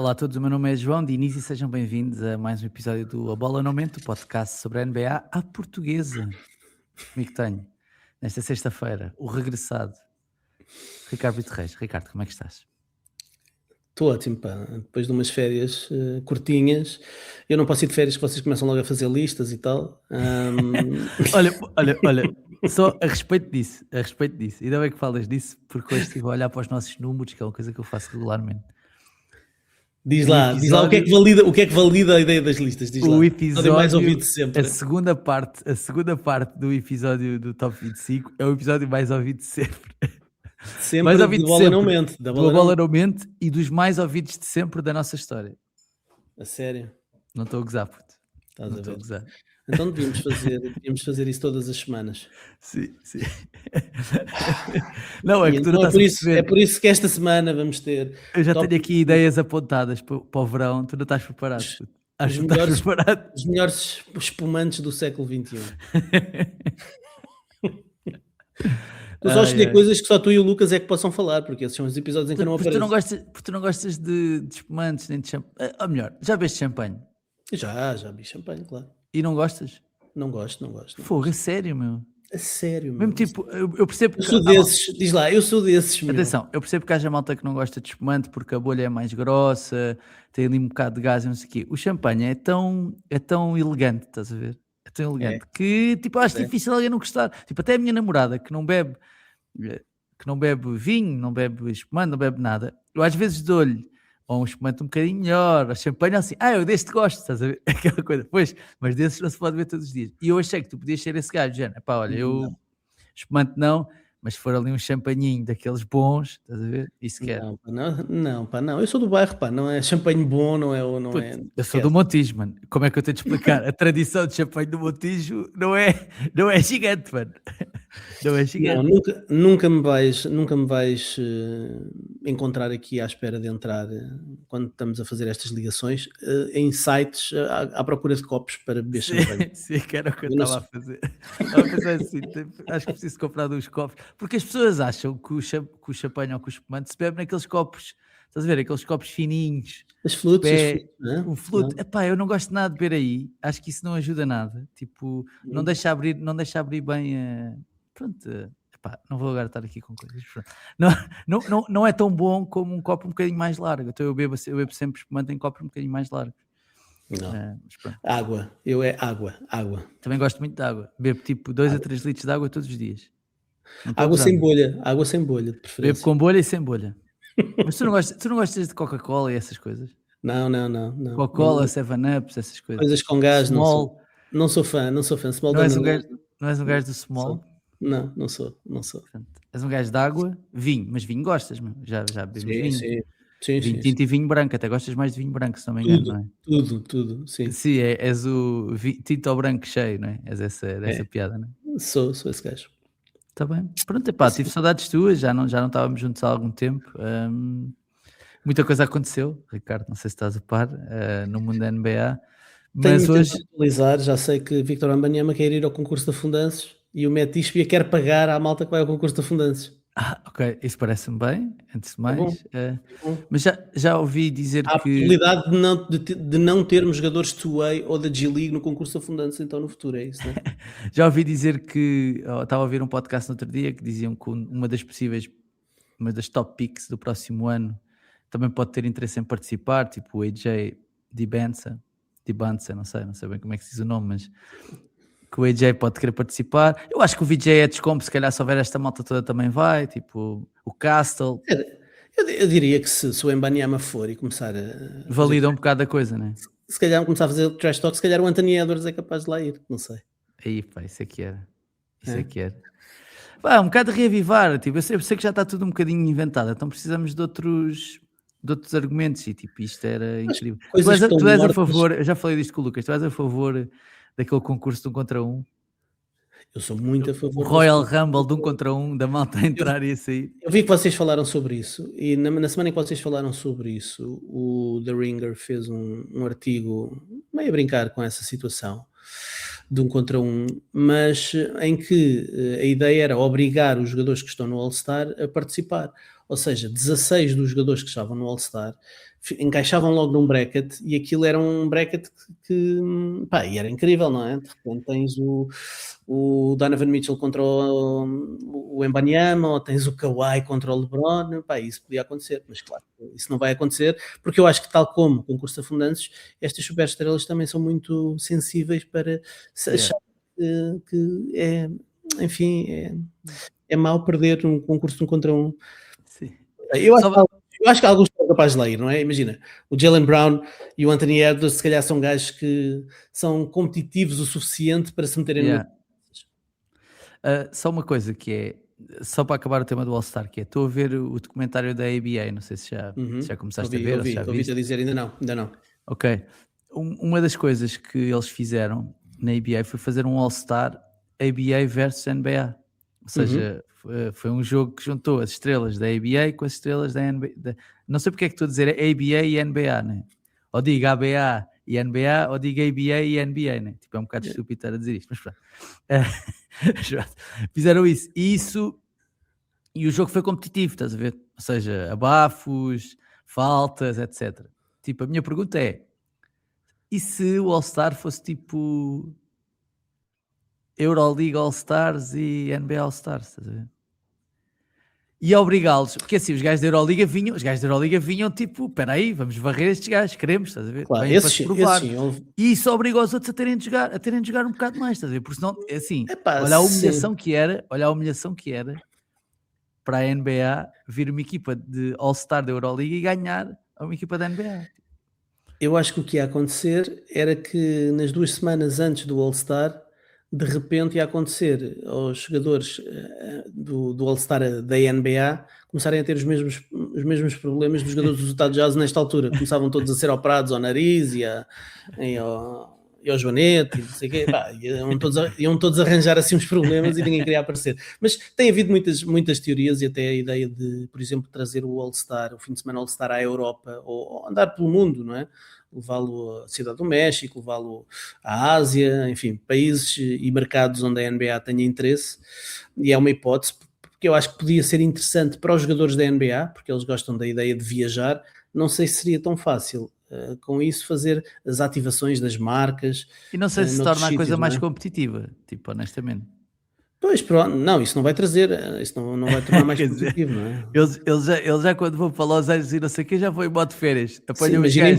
Olá a todos, o meu nome é João Diniz e sejam bem-vindos a mais um episódio do A Bola no Momento, o podcast sobre a NBA à portuguesa. Comigo tenho, nesta sexta-feira, o regressado Ricardo Brito Reis. Ricardo, como é que estás? Estou ótimo, pá. Depois de umas férias curtinhas, eu não posso ir de férias que vocês começam logo a fazer listas e tal. Olha, só a respeito disso, ainda bem que falas disso, porque hoje estive a olhar para os nossos números, que é uma coisa que eu faço regularmente. Diz lá o que é que valida a ideia das listas. Diz lá. O episódio mais ouvido sempre. A segunda parte do episódio do Top 25 é o episódio mais ouvido de sempre. Mais ouvido de bola não mente. Da bola não mente e dos mais ouvidos de sempre da nossa história. A sério? Não estou a gozar, puto. Estás não a estou a ver? gozar. Então devíamos fazer isso todas as semanas. Sim. Não, é que tu não então estás a perceber. É por isso que esta semana vamos ter... Eu já tenho aqui ideias apontadas para o verão, tu não estás preparado. Os melhores espumantes do século XXI. Eu só escolhi coisas que só tu e o Lucas é que possam falar, porque esses são os episódios em que eu não apareço. Porque tu não gostas de espumantes, nem de champanhe. Ou melhor, já bebeste champanhe? Já vi champanhe, claro. E não gostas? Não gosto. Fogo, é sério, meu. É sério, meu. Mesmo tipo, eu percebo que... Eu sou desses, diz lá, eu sou desses, meu. Atenção, eu percebo que haja malta que não gosta de espumante porque a bolha é mais grossa, tem ali um bocado de gás e não sei o quê. O champanhe é tão elegante, estás a ver? É tão elegante que, tipo, acho difícil alguém não gostar. Tipo, até a minha namorada que não bebe vinho, não bebe espumante, não bebe nada, eu às vezes dou-lhe ou um espumante um bocadinho melhor, a champanhe assim, eu deste gosto, estás a ver? Aquela coisa, pois, mas desses não se pode ver todos os dias. E eu achei que tu podias ser esse gajo, Jana. Pá, olha, eu espumante não, mas se for ali um champanhinho daqueles bons, estás a ver? Isso quer. Não. Eu sou do bairro, pá, não é champanhe bom, não é. Eu sou do Montijo, mano. Como é que eu tenho de explicar? A tradição de champanhe do Montijo não é gigante, mano. Não é gigante. Nunca me vais encontrar aqui à espera de entrar, quando estamos a fazer estas ligações, em sites à procura de copos para beber champanhe. Sim, que era o que eu estava a fazer. Estava a pensar assim, acho que preciso comprar uns copos. Porque as pessoas acham que o champanhe ou que o espumante se bebe naqueles copos, estás a ver? Aqueles copos fininhos. As flutes, não é? Um flute. Epá, eu não gosto nada de beber aí. Acho que isso não ajuda nada. Tipo, não deixa abrir bem a... Pronto, epá, não vou agora estar aqui com coisas. Não é tão bom como um copo um bocadinho mais largo. Então eu bebo sempre espumante em copos um bocadinho mais largos. Não. Água. Eu é água. Também gosto muito de água. Bebo tipo 2 a 3 litros de água todos os dias. Água sem bolha, de preferência. Bebo com bolha e sem bolha. Mas tu não gostas de Coca-Cola e essas coisas? Não. Coca-Cola, 7-Ups, essas coisas. Coisas com gás, Small. Não sou fã. Small não és um gajo do Small? Não sou. Portanto, és um gajo de água, vinho, mas vinho gostas, meu. Já bebemos vinho. Sim. Vinho tinto e vinho branco, até gostas mais de vinho branco, se não me engano, não é? Tudo, sim. Sim, és o tinto ao branco cheio, não é? És essa piada, não é? Sou esse gajo. Está bem. Pronto, epá, tive saudades tuas, já não estávamos juntos há algum tempo. Muita coisa aconteceu, Ricardo, não sei se estás a par, no mundo da NBA. Mas Tenho hoje... de atualizar, já sei que Victor Wembanyama quer ir ao concurso da Fundanços e o Matt Ishbia quer pagar à malta que vai ao concurso da Fundanços. Ok, isso parece-me bem, antes de mais. Bom. Mas já ouvi dizer há que... a possibilidade de não termos jogadores de 2-way ou da G-League no concurso da Fundanços, então no futuro, é isso, não é? Já ouvi dizer que... estava a ouvir um podcast no outro dia que diziam que uma das top picks do próximo ano também pode ter interesse em participar, tipo o AJ Dibance, não sei bem como é que se diz o nome, mas que o AJ pode querer participar. Eu acho que o VJ é descompo, se calhar se houver esta malta toda também vai, tipo o Castle. Eu diria que se o Wembanyama for e começar a... Valida um bocado a coisa, não é? Se calhar começar a fazer trash talk, se calhar o Anthony Edwards é capaz de lá ir, não sei. Aí pá, isso é que era. Um bocado de reavivar, tipo, eu sei que já está tudo um bocadinho inventado, então precisamos de outros argumentos e tipo, isto era incrível. Tu és a favor, eu já falei disto com o Lucas, tu és a favor daquele concurso de 1 contra 1? Eu sou muito a favor. O Royal Rumble de 1 contra 1, da malta a entrar e a sair. Eu vi que vocês falaram sobre isso e na semana em que vocês falaram sobre isso, o The Ringer fez um artigo meio a brincar com essa situação de 1 contra 1, mas em que a ideia era obrigar os jogadores que estão no All-Star a participar. Ou seja, 16 dos jogadores que estavam no All-Star encaixavam logo num bracket e aquilo era um bracket que pá, e era incrível, não é? De repente tens o Donovan Mitchell contra o Wembanyama, ou tens o Kawhi contra o LeBron, pá, isso podia acontecer, mas claro, isso não vai acontecer, porque eu acho que tal como o concurso de afundantes, estas superestrelas também são muito sensíveis para se achar que é, enfim, é mau perder um concurso de um contra um. Sim. Eu acho que alguns são capazes de ler, não é? Imagina, o Jaylen Brown e o Anthony Edwards se calhar são gajos que são competitivos o suficiente para se meterem no... Só uma coisa que é, só para acabar o tema do All-Star, que é, estou a ver o documentário da ABA, não sei se já começaste a ver, ou se já ouvi-te a dizer, ainda não. Ok. Uma das coisas que eles fizeram na ABA foi fazer um All-Star ABA versus NBA. Ou seja, foi um jogo que juntou as estrelas da ABA com as estrelas da NBA. Não sei porque é que estou a dizer ABA e NBA, né? Ou digo ABA e NBA, ou digo ABA e NBA, né? Tipo, é um bocado estúpido estar a dizer isto, mas pronto. Fizeram isso. E o jogo foi competitivo, estás a ver? Ou seja, abafos, faltas, etc. Tipo, a minha pergunta é, e se o All-Star fosse tipo Euroleague All-Stars e NBA All-Stars, estás a ver? E obrigá-los, porque assim, os gajos da Euroliga vinham tipo, espera aí, vamos varrer estes gajos, queremos, estás a ver? Claro, Vêm para se provar. sim, E isso obriga os outros a terem de jogar um bocado mais, estás a ver? Porque senão, assim, epá, olha a humilhação que era para a NBA vir uma equipa de All-Star da Euroliga e ganhar a uma equipa da NBA. Eu acho que o que ia acontecer era que nas 2 semanas antes do All-Star, de repente ia acontecer aos jogadores do All-Star da NBA começarem a ter os mesmos problemas dos jogadores dos Utah Jazz nesta altura. Começavam todos a ser operados ao nariz e ao joanete e não sei o quê. Pá, iam todos arranjar assim uns problemas e ninguém queria aparecer. Mas tem havido muitas teorias e até a ideia de, por exemplo, trazer o All-Star, o fim de semana All-Star à Europa ou andar pelo mundo, não é? Levá-lo à Cidade do México, levá-lo à Ásia, enfim, países e mercados onde a NBA tenha interesse, e é uma hipótese, porque eu acho que podia ser interessante para os jogadores da NBA, porque eles gostam da ideia de viajar. Não sei se seria tão fácil com isso fazer as ativações das marcas. E não sei se torna a coisa mais competitiva, tipo, honestamente. Pois, pronto, não, isso não vai trazer, isso não vai tornar mais competitivo, não é? Eles já quando vão para Los Angeles e não sei o que, já vão em modo de férias. Imagina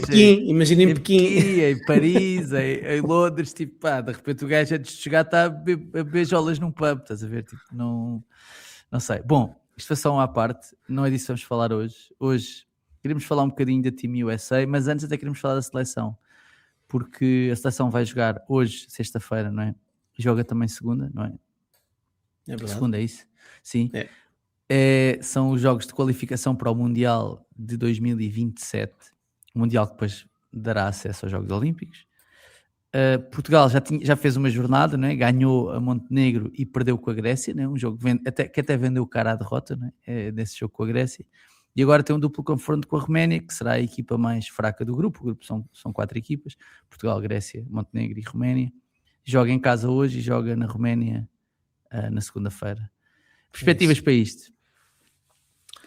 em Pequim, em Paris, em Londres, tipo, pá, de repente o gajo antes de chegar está a beijolas num pub, estás a ver? Tipo, não sei. Bom, isto foi só uma à parte, não é disso que vamos falar hoje. Hoje queremos falar um bocadinho da Team USA, mas antes até queremos falar da seleção, porque a seleção vai jogar hoje, sexta-feira, não é? Joga também segunda, não é? É verdade. Segunda, é isso? Sim. É. São os jogos de qualificação para o Mundial de 2027. O Mundial que depois dará acesso aos Jogos Olímpicos. Portugal já fez uma jornada, não é? Ganhou a Montenegro e perdeu com a Grécia, não é? Um jogo que até vendeu cara à derrota, não é? Nesse jogo com a Grécia. E agora tem um duplo confronto com a Roménia, que será a equipa mais fraca do grupo. O grupo são 4 equipas: Portugal, Grécia, Montenegro e Roménia. Joga em casa hoje e joga na Roménia na segunda-feira. Perspectivas para isto?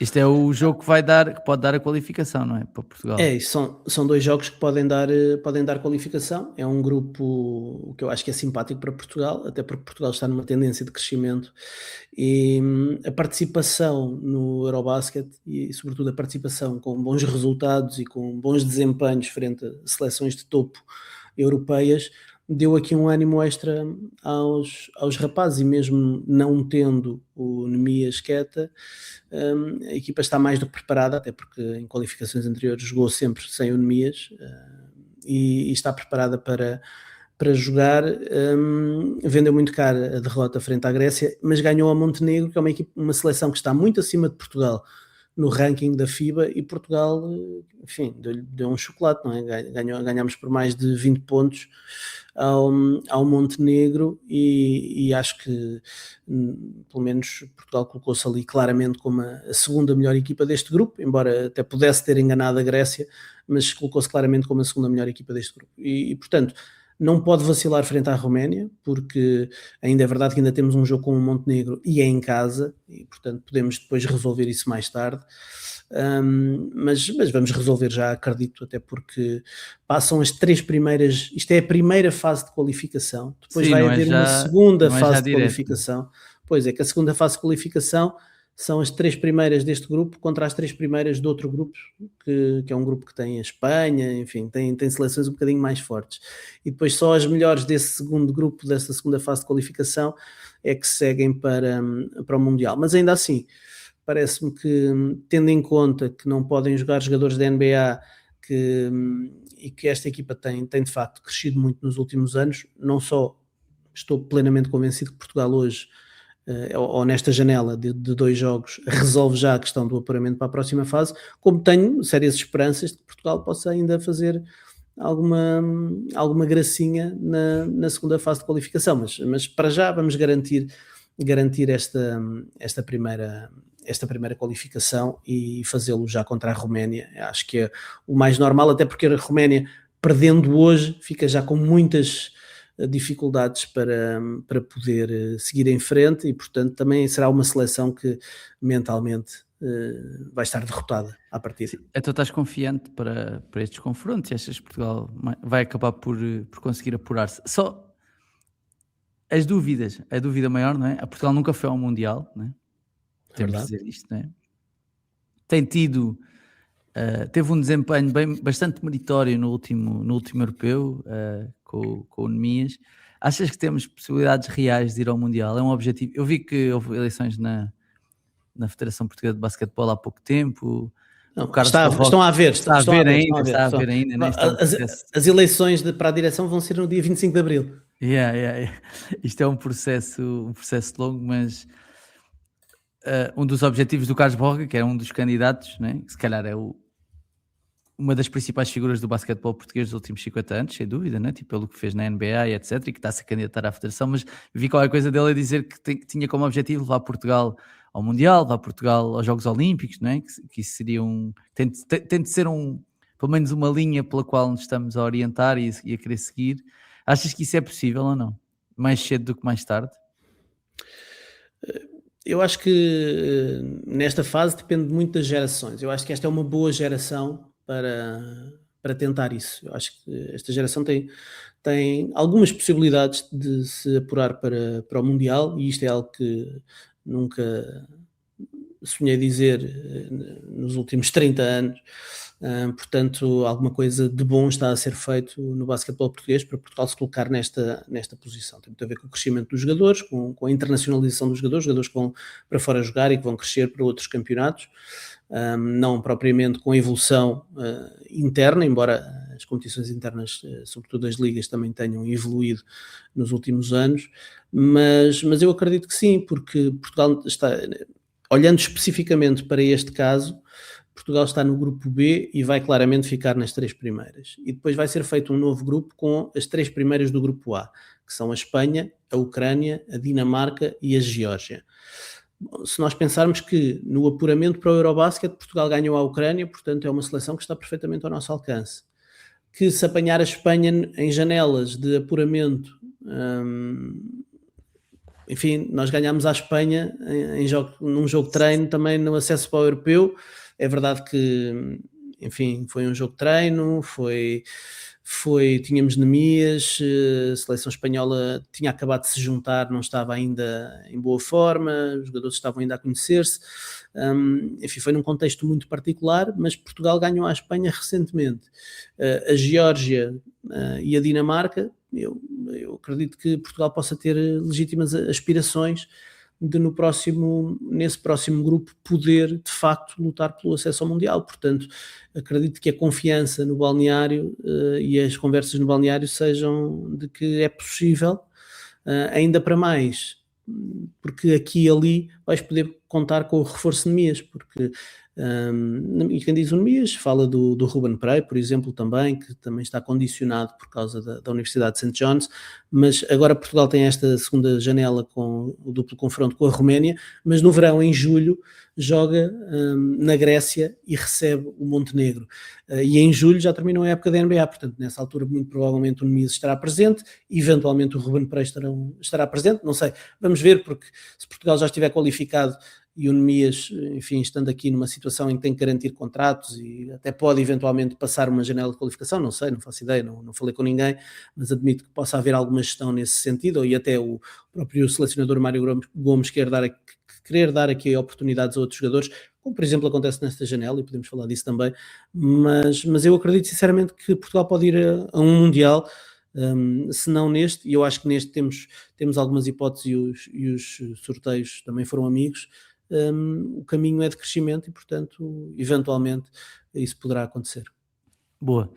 Isto é o jogo que pode dar a qualificação, não é? Para Portugal. São 2 jogos que podem dar qualificação. É um grupo que eu acho que é simpático para Portugal, até porque Portugal está numa tendência de crescimento, e a participação no Eurobasket e sobretudo a participação com bons resultados e com bons desempenhos frente a seleções de topo europeias deu aqui um ânimo extra aos rapazes, e mesmo não tendo o Nemias Queta, a equipa está mais do que preparada, até porque em qualificações anteriores jogou sempre sem o Nemias, e está preparada para jogar. Vendeu muito caro a derrota frente à Grécia, mas ganhou a Montenegro, que é uma seleção que está muito acima de Portugal no ranking da FIBA, e Portugal, enfim, deu um chocolate, não é? Ganhámos por mais de 20 pontos ao Montenegro, e acho que pelo menos Portugal colocou-se ali claramente como a segunda melhor equipa deste grupo, embora até pudesse ter enganado a Grécia, mas colocou-se claramente como a segunda melhor equipa deste grupo, e portanto não pode vacilar frente à Roménia, porque ainda é verdade que ainda temos um jogo com o Montenegro e é em casa, e portanto podemos depois resolver isso mais tarde. Mas vamos resolver já, acredito, até porque passam as 3 primeiras, isto é a primeira fase de qualificação, depois Sim, vai não é haver uma já, segunda não é já fase de direto. qualificação. Pois é, que a segunda fase de qualificação são as 3 primeiras deste grupo contra as 3 primeiras de outro grupo, que é um grupo que tem a Espanha, enfim, tem seleções um bocadinho mais fortes. E depois só as melhores desse segundo grupo, dessa segunda fase de qualificação, é que seguem para o Mundial. Mas ainda assim, parece-me que, tendo em conta que não podem jogar jogadores da NBA e que esta equipa tem de facto crescido muito nos últimos anos, não só estou plenamente convencido que Portugal hoje, ou nesta janela de 2 jogos, resolve já a questão do apuramento para a próxima fase, como tenho sérias esperanças de que Portugal possa ainda fazer alguma gracinha na segunda fase de qualificação, mas para já vamos garantir esta primeira qualificação e fazê-lo já contra a Roménia. Acho que é o mais normal, até porque a Roménia, perdendo hoje, fica já com muitas dificuldades para poder seguir em frente e, portanto, também será uma seleção que mentalmente vai estar derrotada à partida. Sim. Então estás confiante para estes confrontos e achas que Portugal vai acabar por conseguir apurar-se? Só a dúvida maior, não é? A Portugal nunca foi ao Mundial, não é? Temos de dizer isto, não é? Tem tido, teve um desempenho bastante meritório no último europeu, com o Nemias. Achas que temos possibilidades reais de ir ao Mundial? É um objetivo? Eu vi que houve eleições na Federação Portuguesa de Basquetebol há pouco tempo. Não, estão a ver. Está a ver ainda, né? As eleições para a direção vão ser no dia 25 de Abril. Yeah. Isto é um processo longo, mas um dos objetivos do Carlos Borga, que é um dos candidatos, né? Que se calhar é uma das principais figuras do basquetebol português dos últimos 50 anos, sem dúvida, né? Tipo, pelo que fez na NBA e etc, e que está a se candidatar à Federação, mas vi qualquer coisa dele a dizer que tinha como objetivo levar Portugal ao Mundial, levar Portugal aos Jogos Olímpicos, não é? Que isso seria tem de ser pelo menos uma linha pela qual nos estamos a orientar e a querer seguir. Achas que isso é possível ou não? Mais cedo do que mais tarde? Eu acho que nesta fase depende muito das gerações. Eu acho que esta é uma boa geração para tentar isso. Eu acho que esta geração tem algumas possibilidades de se apurar para o Mundial, e isto é algo que nunca sonhei dizer nos últimos 30 anos. Portanto, alguma coisa de bom está a ser feito no basquetebol português para Portugal se colocar nesta posição. Tem muito a ver com o crescimento dos jogadores, com a internacionalização dos jogadores que vão para fora jogar e que vão crescer para outros campeonatos, não propriamente com a evolução interna, embora as competições internas, sobretudo as ligas, também tenham evoluído nos últimos anos, mas eu acredito que sim, porque Portugal está, olhando especificamente para este caso, Portugal está no grupo B e vai claramente ficar nas 3 primeiras. E depois vai ser feito um novo grupo com as 3 primeiras do grupo A, que são a Espanha, a Ucrânia, a Dinamarca e a Geórgia. Se nós pensarmos que no apuramento para o Eurobasket Portugal ganhou a Ucrânia, portanto é uma seleção que está perfeitamente ao nosso alcance. Que se apanhar a Espanha em janelas de apuramento, enfim, nós ganhámos a Espanha num jogo de treino também no acesso para o europeu. É verdade que, enfim, foi um jogo de treino, tínhamos Nemias, a seleção espanhola tinha acabado de se juntar, não estava ainda em boa forma, os jogadores estavam ainda a conhecer-se, enfim, foi num contexto muito particular, mas Portugal ganhou a Espanha recentemente. A Geórgia e a Dinamarca, eu acredito que Portugal possa ter legítimas aspirações de nesse próximo grupo poder de facto lutar pelo acesso ao Mundial. Portanto, acredito que a confiança no balneário e as conversas no balneário sejam de que é possível, ainda para mais, porque aqui e ali vais poder contar com o reforço de Nemias, porque e quem diz o Nemias fala do Ruben Prey, por exemplo, também, que também está condicionado por causa da Universidade de St. John's, mas agora Portugal tem esta segunda janela com o duplo confronto com a Roménia, mas no verão, em julho, joga na Grécia e recebe o Montenegro. E em julho já terminou a época da NBA, portanto, nessa altura, muito provavelmente o Nemias estará presente, eventualmente o Ruben Prey estará presente, não sei, vamos ver, porque se Portugal já estiver qualificado o Nemias, enfim, estando aqui numa situação em que tem que garantir contratos e até pode eventualmente passar uma janela de qualificação, não sei, não faço ideia, não falei com ninguém, mas admito que possa haver alguma gestão nesse sentido, e até o próprio selecionador Mário Gomes querer dar aqui oportunidades a outros jogadores, como por exemplo acontece nesta janela, e podemos falar disso também, mas eu acredito sinceramente que Portugal pode ir a um Mundial, se não neste, e eu acho que neste temos algumas hipóteses e os sorteios também foram amigos. O caminho é de crescimento e, portanto, eventualmente isso poderá acontecer. Boa.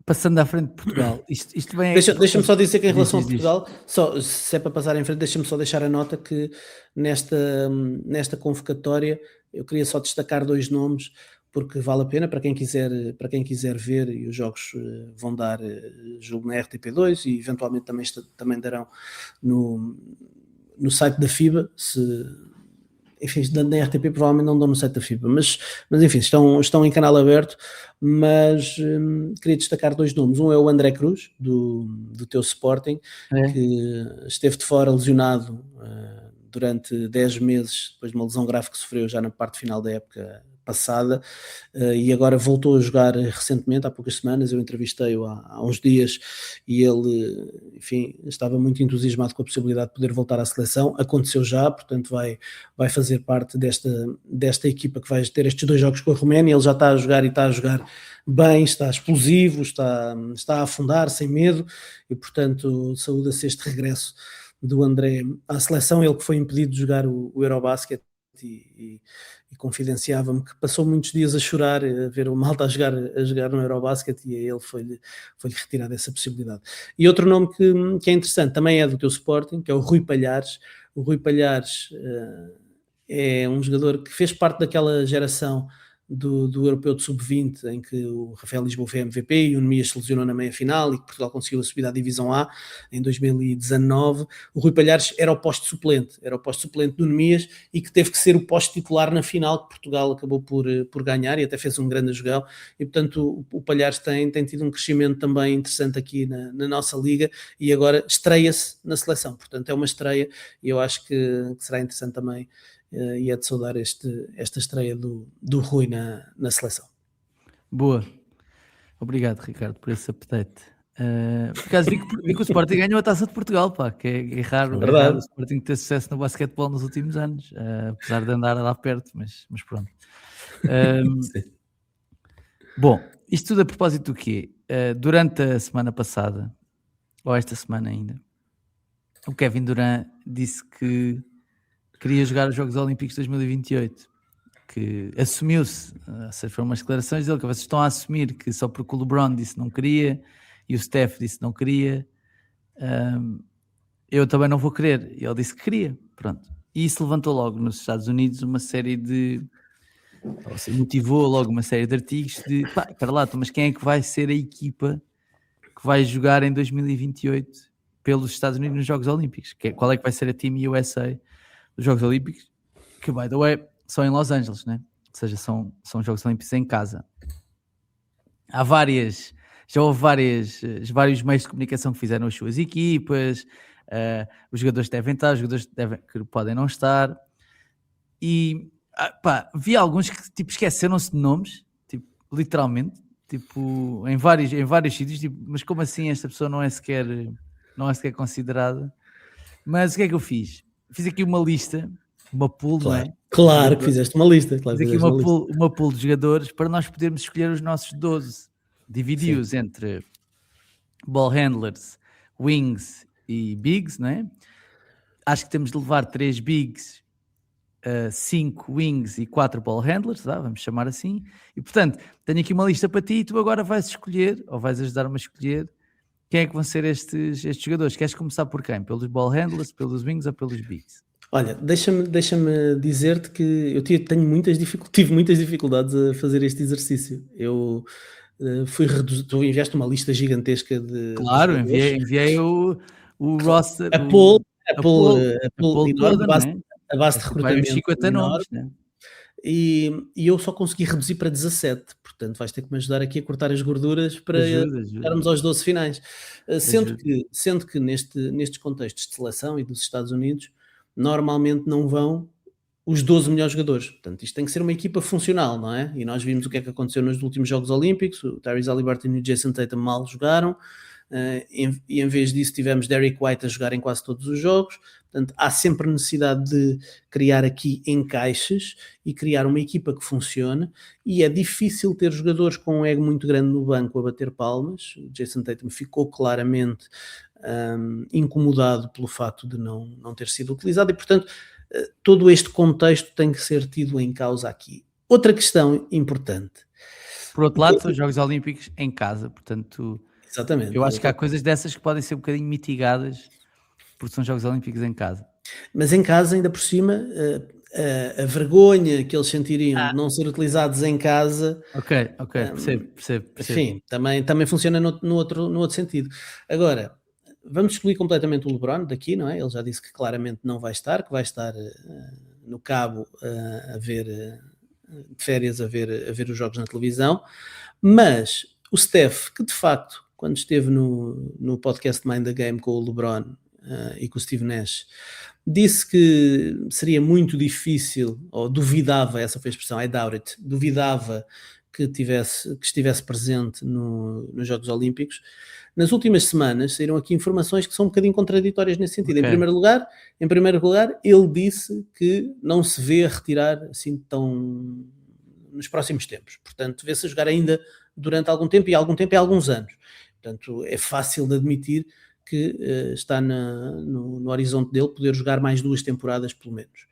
Passando à frente de Portugal, isto bem Deixa-me só dizer que em relação a diz. Portugal, só, se é para passar em frente, deixa-me só deixar a nota que nesta convocatória eu queria só destacar 2 nomes, porque vale a pena para quem quiser ver, e os jogos vão dar, julgo, na RTP2 e eventualmente também darão no site da FIBA, enfim, na RTP provavelmente não dão no site da FIBA, mas enfim, estão em canal aberto, mas queria destacar 2 nomes. Um é o André Cruz, do teu Sporting, que esteve de fora lesionado durante 10 meses, depois de uma lesão grave que sofreu já na parte final da época passada, e agora voltou a jogar recentemente, há poucas semanas. Eu entrevistei-o há uns dias e ele, enfim, estava muito entusiasmado com a possibilidade de poder voltar à seleção. Aconteceu já, portanto vai fazer parte desta equipa que vai ter estes 2 jogos com a Roménia. Ele já está a jogar e está a jogar bem, está explosivo, está a afundar sem medo, e portanto saúda-se este regresso do André à seleção. Ele que foi impedido de jogar o Eurobasket e confidenciava-me que passou muitos dias a chorar a ver o malta a jogar no Eurobasket, e a ele foi-lhe retirada essa possibilidade. E outro nome que é interessante, também é do teu Sporting, que é o Rui Palhares. O Rui Palhares é um jogador que fez parte daquela geração do Europeu de Sub-20, em que o Rafael Lisboa foi MVP e o Nemias se lesionou na meia-final e que Portugal conseguiu a subida à Divisão A em 2019. O Rui Palhares era o posto suplente do Nemias, e que teve que ser o posto titular na final, que Portugal acabou por ganhar, e até fez um grande jogão. E portanto o Palhares tem tido um crescimento também interessante aqui na nossa liga, e agora estreia-se na seleção, portanto é uma estreia, e eu acho que será interessante também, e é de saudar esta estreia do Rui na seleção. Boa. Obrigado, Ricardo, por esse update. Por acaso vi que o Sporting ganhou a Taça de Portugal, pá, que é raro, É verdade. O Sporting ter sucesso no basquetebol nos últimos anos, apesar de andar lá perto, mas pronto. Bom, isto tudo a propósito do quê? Durante a semana passada, ou esta semana ainda, o Kevin Durant disse que queria jogar os Jogos Olímpicos de 2028, que assumiu-se, ou seja, foram umas declarações dele, que vocês estão a assumir que só porque o LeBron disse não queria e o Steph disse não queria, eu também não vou querer. E ele disse que queria, pronto. E isso levantou logo nos Estados Unidos uma série de... ou seja, motivou logo uma série de artigos de, pá, para lá, mas quem é que vai ser a equipa que vai jogar em 2028 pelos Estados Unidos nos Jogos Olímpicos? Qual é que vai ser a Team USA dos Jogos Olímpicos? Que, by the way, são em Los Angeles, né? Ou seja, são Jogos Olímpicos em casa. Já houve vários meios de comunicação que fizeram as suas equipas, os jogadores devem estar, os jogadores que podem não estar, e vi alguns que tipo, esqueceram-se de nomes, tipo, literalmente, tipo, em vários sítios, tipo, mas como assim esta pessoa não é sequer considerada? Mas o que é que eu fiz? Fiz aqui uma lista, uma pool, claro, não é? Claro que fizeste uma lista. Fiz aqui uma pool de jogadores para nós podermos escolher os nossos 12. Dividi-os entre ball handlers, wings e bigs, não é? Acho que temos de levar 3 bigs, 5 wings e 4 ball handlers, tá? Vamos chamar assim. E portanto, tenho aqui uma lista para ti e tu agora vais escolher, ou vais ajudar-me a escolher, quem é que vão ser estes jogadores. Queres começar por quem? Pelos ball handlers, pelos wings ou pelos bigs? Olha, deixa-me dizer-te que eu tive muitas dificuldades a fazer este exercício. Eu fui reduzir, tu enviaste uma lista gigantesca de... Claro, enviei o roster, a pool toda, enorme, não é? A base de recrutamento 50 nomes, né? E eu só consegui reduzir para 17, portanto vais ter que me ajudar aqui a cortar as gorduras para chegarmos aos 12 finais. Sendo que nestes contextos de seleção e dos Estados Unidos, normalmente não vão os 12 melhores jogadores. Portanto, isto tem que ser uma equipa funcional, não é? E nós vimos o que é que aconteceu nos últimos Jogos Olímpicos. O Tyrese Haliburton e o Jason Tatum mal jogaram. E em vez disso tivemos Derrick White a jogar em quase todos os jogos. Portanto, há sempre necessidade de criar aqui encaixes e criar uma equipa que funcione, e é difícil ter jogadores com um ego muito grande no banco a bater palmas. O Jason Tatum ficou claramente incomodado pelo facto de não ter sido utilizado, e portanto todo este contexto tem que ser tido em causa aqui. Outra questão importante. Por outro lado, são os Jogos Olímpicos em casa, portanto... Exatamente. Eu acho que há coisas dessas que podem ser um bocadinho mitigadas porque são Jogos Olímpicos em casa. Mas em casa, ainda por cima, a vergonha que eles sentiriam de não ser utilizados em casa... Ok, percebo. Enfim, também funciona no outro sentido. Agora, vamos excluir completamente o LeBron daqui, não é? Ele já disse que claramente não vai estar, que vai estar no Cabo a ver de férias, a ver os jogos na televisão, mas o Steph, que de facto, quando esteve no podcast Mind the Game com o LeBron e com o Steve Nash, disse que seria muito difícil, ou duvidava, essa foi a expressão, I doubt it, duvidava que estivesse presente nos Jogos Olímpicos. Nas últimas semanas saíram aqui informações que são um bocadinho contraditórias nesse sentido. Okay. Em primeiro lugar, ele disse que não se vê a retirar assim tão nos próximos tempos. Portanto, vê-se a jogar ainda durante algum tempo, e algum tempo é alguns anos. Portanto, é fácil de admitir que está no horizonte dele poder jogar mais 2 temporadas pelo menos.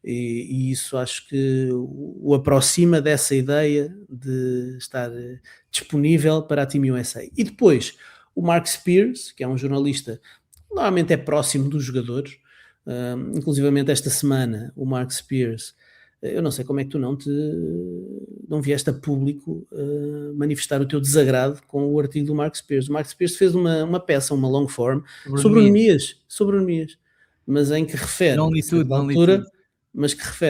E isso acho que o aproxima dessa ideia de estar disponível para a Team USA. E depois, o Mark Spears, que é um jornalista que normalmente é próximo dos jogadores, inclusivamente esta semana o Mark Spears, eu não sei como é que tu não vieste a público manifestar o teu desagrado com o artigo do Mark Spears. O Mark Spears fez uma peça, uma long form, sobre o Nemias, mas em que refere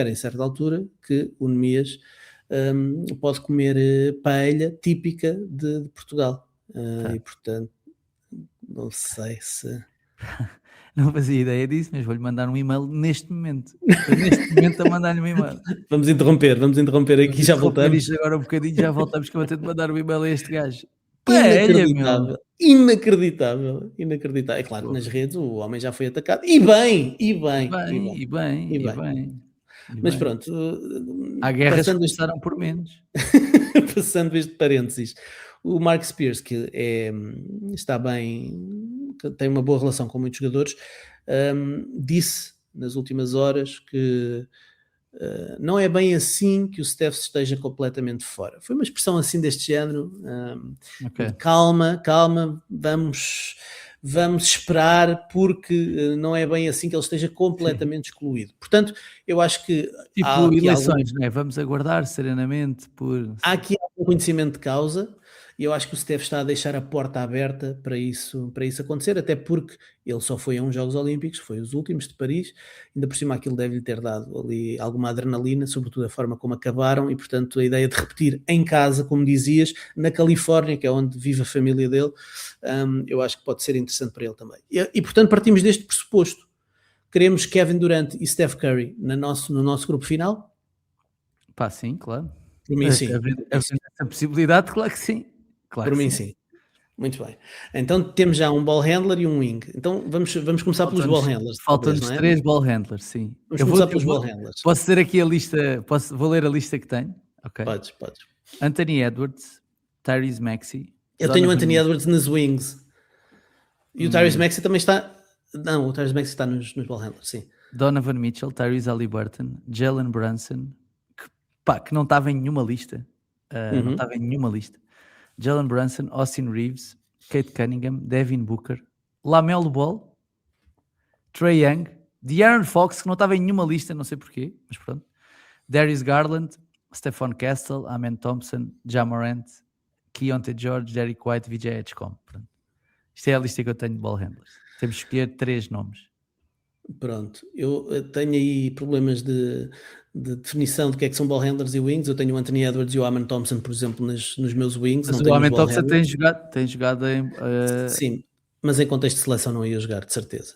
em certa altura que o Nemias pode comer paella típica de Portugal. E portanto, não sei se... Não fazia ideia disso, mas vou-lhe mandar um e-mail neste momento. A mandar-lhe um e-mail. Vamos interromper aqui, já voltamos. Isto agora um bocadinho, já voltamos, que eu vou ter de mandar um e-mail a este gajo. Inacreditável. É claro que nas redes o homem já foi atacado. E bem. Mas pronto. Há guerras que começaram por menos. Passando este parênteses. O Mark Spears, que está bem, que tem uma boa relação com muitos jogadores, disse nas últimas horas que não é bem assim que o Steph esteja completamente fora. Foi uma expressão assim deste género. Okay. Calma, vamos esperar, porque não é bem assim que ele esteja completamente excluído. Portanto, eu acho que... Tipo eleições, não é? Vamos aguardar serenamente por... Há aqui algum conhecimento de causa, e eu acho que o Steph está a deixar a porta aberta para isso acontecer, até porque ele só foi a uns Jogos Olímpicos, foi os últimos de Paris, ainda por cima aquilo deve-lhe ter dado ali alguma adrenalina, sobretudo a forma como acabaram, e portanto a ideia de repetir em casa, como dizias, na Califórnia, que é onde vive a família dele, eu acho que pode ser interessante para ele também. E portanto partimos deste pressuposto. Queremos Kevin Durant e Steph Curry no nosso grupo final? Pá, sim, claro. Por mim, sim. Essa possibilidade, claro que sim. Claro por mim, sim. Muito bem. Então temos já um ball handler e um wing. Então vamos começar pelos ball handlers. Faltam-nos 3 ball handlers, sim. Vamos começar pelos ball handlers. Posso dizer aqui a lista, vou ler a lista que tenho? Okay. Podes. Anthony Edwards, Tyrese Maxey. Eu tenho o Anthony Edwards nas wings. E o Tyrese Maxey também está... Não, o Tyrese Maxey está nos ball handlers, sim. Donovan Mitchell, Tyrese Haliburton, Jalen Brunson, que não estava em nenhuma lista. Não estava em nenhuma lista. Jalen Brunson, Austin Reeves, Kate Cunningham, Devin Booker, LaMelo Ball, Trae Young, De'Aaron Fox, que não estava em nenhuma lista, não sei porquê, mas pronto. Darius Garland, Stephon Castle, Amen Thompson, Ja Morant, Keontae George, Derrick White, VJ Edgecombe. Pronto. Isto é a lista que eu tenho de ball handlers. Temos de escolher 3 nomes. Pronto, eu tenho aí problemas de definição de que é que são ball handlers e wings. Eu tenho o Anthony Edwards e o Amen Thompson, por exemplo, nos meus wings. Mas o Amen Thompson tem jogado em... Sim, mas em contexto de seleção não ia jogar, de certeza.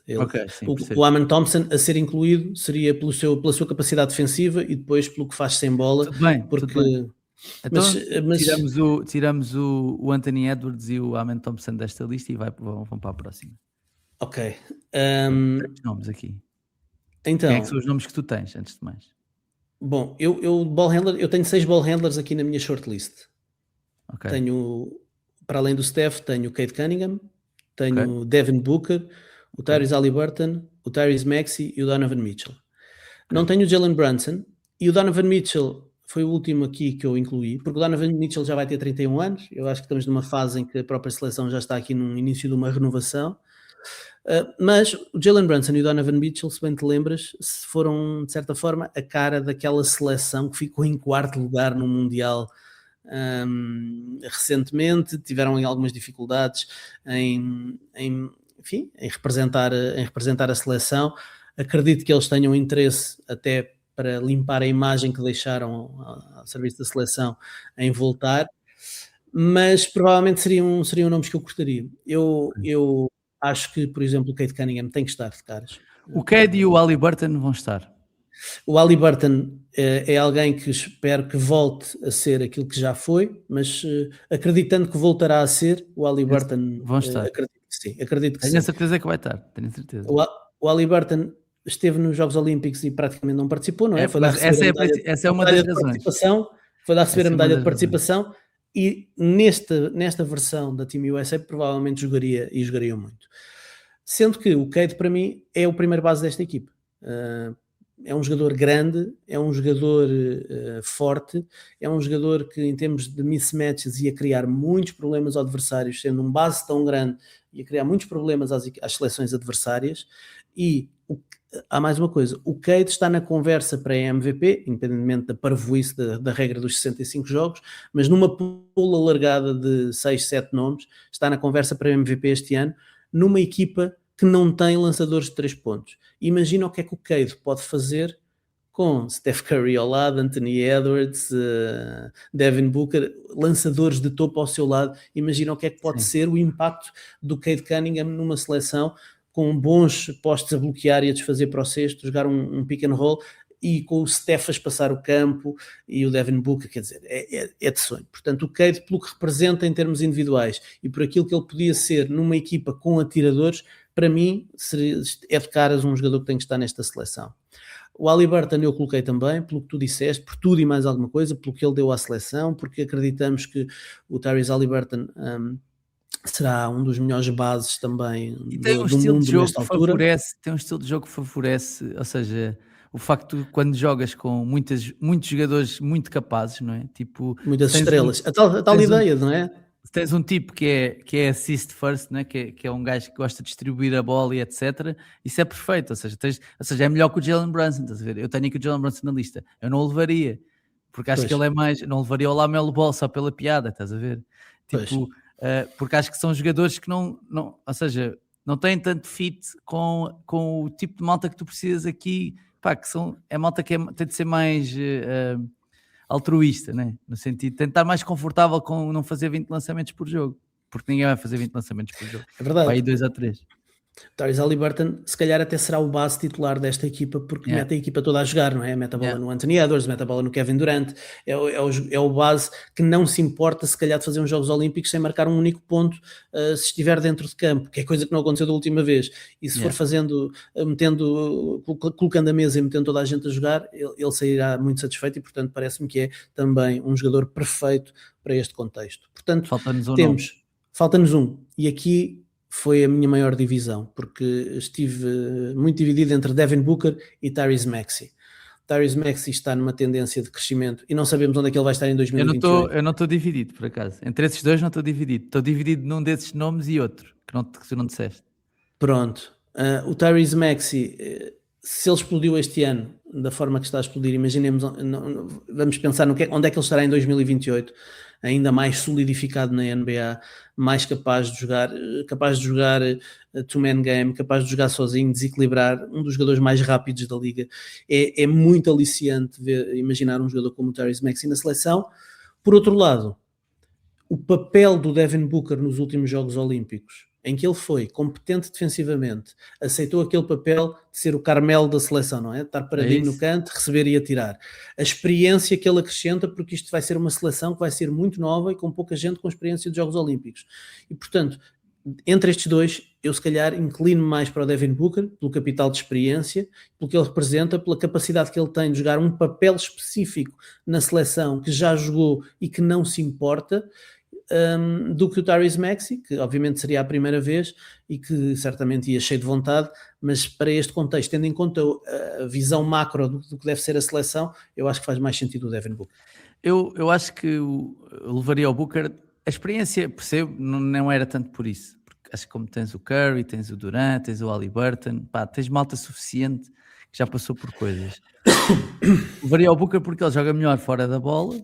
Sim, O Amen Thompson a ser incluído seria pela sua capacidade defensiva e depois pelo que faz sem bola. Tudo bem, porque... tudo bem. Então Mas tiramos o Anthony Edwards e o Amen Thompson desta lista e vamos para a próxima. Ok. Três nomes aqui. Então, Quem é que são os nomes que tu tens, antes de mais? Bom, eu tenho 6 ball handlers aqui na minha shortlist. Okay. Tenho, para além do Steph, tenho o Cade Cunningham, tenho o Devin Booker, o Tyrese Haliburton, o Tyrese Maxey e o Donovan Mitchell. Não tenho o Jalen Brunson, e o Donovan Mitchell foi o último aqui que eu incluí, porque o Donovan Mitchell já vai ter 31 anos, eu acho que estamos numa fase em que a própria seleção já está aqui no início de uma renovação. Mas o Jalen Brunson e o Donovan Mitchell, se bem te lembras, foram de certa forma a cara daquela seleção que ficou em quarto lugar no Mundial recentemente. Tiveram algumas dificuldades em representar a seleção. Acredito que eles tenham interesse até para limpar a imagem que deixaram ao serviço da seleção em voltar, mas provavelmente seriam nomes que eu gostaria. Eu acho que, por exemplo, o Cade Cunningham tem que estar de caras. O Cade e o Haliburton vão estar. O Haliburton é alguém que espero que volte a ser aquilo que já foi, mas acreditando que voltará a ser, o Haliburton vão estar. Acredito que sim. Acredito que tenho a certeza que vai estar, tenho certeza. O Haliburton esteve nos Jogos Olímpicos e praticamente não participou, não é? Foi lá receber essa é uma das razões. Foi lá receber a medalha de participação e nesta versão da Team USA provavelmente jogaria muito. Sendo que o Cade para mim é o primeiro base desta equipe. É um jogador grande, é um jogador forte, é um jogador que em termos de mismatches ia criar muitos problemas aos adversários, sendo um base tão grande, ia criar muitos problemas às seleções adversárias. E há mais uma coisa, o Cade está na conversa para a MVP, independentemente da parvoíce da regra dos 65 jogos, mas numa pool alargada de 6, 7 nomes, está na conversa para a MVP este ano, numa equipa que não tem lançadores de 3 pontos. Imagina o que é que o Cade pode fazer com Steph Curry ao lado, Anthony Edwards, Devin Booker, lançadores de topo ao seu lado. Imagina o que é que pode ser o impacto do Cade Cunningham numa seleção com bons postos a bloquear e a desfazer para o cesto, jogar um pick and roll e com o Steph a espaçar o campo e o Devin Booker, quer dizer, é de sonho. Portanto, o Cade, pelo que representa em termos individuais e por aquilo que ele podia ser numa equipa com atiradores, para mim é de caras um jogador que tem que estar nesta seleção. O Haliburton eu coloquei também, pelo que tu disseste, por tudo e mais alguma coisa, pelo que ele deu à seleção, porque acreditamos que o Tyrese Haliburton será um dos melhores bases também do mundo nesta altura. Tem um estilo de jogo que favorece, ou seja, o facto de quando jogas com muitos jogadores muito capazes, não é? Tipo, muitas estrelas. A tal ideia, não é? Se tens um tipo que é assist first, né? que é um gajo que gosta de distribuir a bola e etc., isso é perfeito. Ou seja, é melhor que o Jalen Brunson. Estás a ver? Eu tenho aqui o Jalen Brunson na lista. Eu não o levaria, porque acho que ele é mais. Não levaria o Lamelo Ball só pela piada, estás a ver? Tipo, porque acho que são jogadores que não, ou seja, não têm tanto fit com o tipo de malta que tu precisas aqui. Pá, é malta que tem de ser mais altruísta, né? No sentido de tentar mais confortável com não fazer 20 lançamentos por jogo, porque ninguém vai fazer 20 lançamentos por jogo. É verdade. Vai 2 a 3. Tyrese Haliburton se calhar até será o base titular desta equipa, porque mete a equipa toda a jogar, não é? Mete a bola no Anthony Edwards, mete a bola no Kevin Durant, é o base que não se importa se calhar de fazer uns Jogos Olímpicos sem marcar um único ponto se estiver dentro de campo, que é coisa que não aconteceu da última vez. E se for fazendo, colocando a mesa e metendo toda a gente a jogar, ele sairá muito satisfeito e portanto parece-me que é também um jogador perfeito para este contexto. Portanto, falta-nos um, e aqui foi a minha maior divisão, porque estive muito dividido entre Devin Booker e Tyrese Maxey. Tyrese Maxey está numa tendência de crescimento e não sabemos onde é que ele vai estar em 2028. Eu não estou dividido, por acaso. Entre esses dois não estou dividido. Estou dividido num desses nomes e outro, que tu não disseste. Pronto. O Tyrese Maxey, se ele explodiu este ano da forma que está a explodir, imaginemos, vamos pensar onde é que ele estará em 2028, ainda mais solidificado na NBA, mais capaz de jogar two-man game, capaz de jogar sozinho, desequilibrar, um dos jogadores mais rápidos da liga. É muito aliciante imaginar um jogador como o Tyrese Maxey na seleção. Por outro lado, o papel do Devin Booker nos últimos Jogos Olímpicos em que ele foi competente defensivamente, aceitou aquele papel de ser o Carmelo da seleção, não é? Estar paradinho no canto, receber e atirar. A experiência que ele acrescenta, porque isto vai ser uma seleção que vai ser muito nova e com pouca gente com experiência de Jogos Olímpicos. E, portanto, entre estes dois, eu se calhar inclino mais para o Devin Booker, pelo capital de experiência, pelo que ele representa, pela capacidade que ele tem de jogar um papel específico na seleção que já jogou e que não se importa, do que o Tyrese Maxey, que obviamente seria a primeira vez e que certamente ia cheio de vontade, mas para este contexto, tendo em conta a visão macro do que deve ser a seleção, eu acho que faz mais sentido o Devin Booker. Eu acho que eu levaria ao Booker. A experiência, percebo, não era tanto por isso. Porque acho que como tens o Curry, tens o Durant, tens o Haliburton, pá, tens malta suficiente que já passou por coisas. Levaria ao Booker porque ele joga melhor fora da bola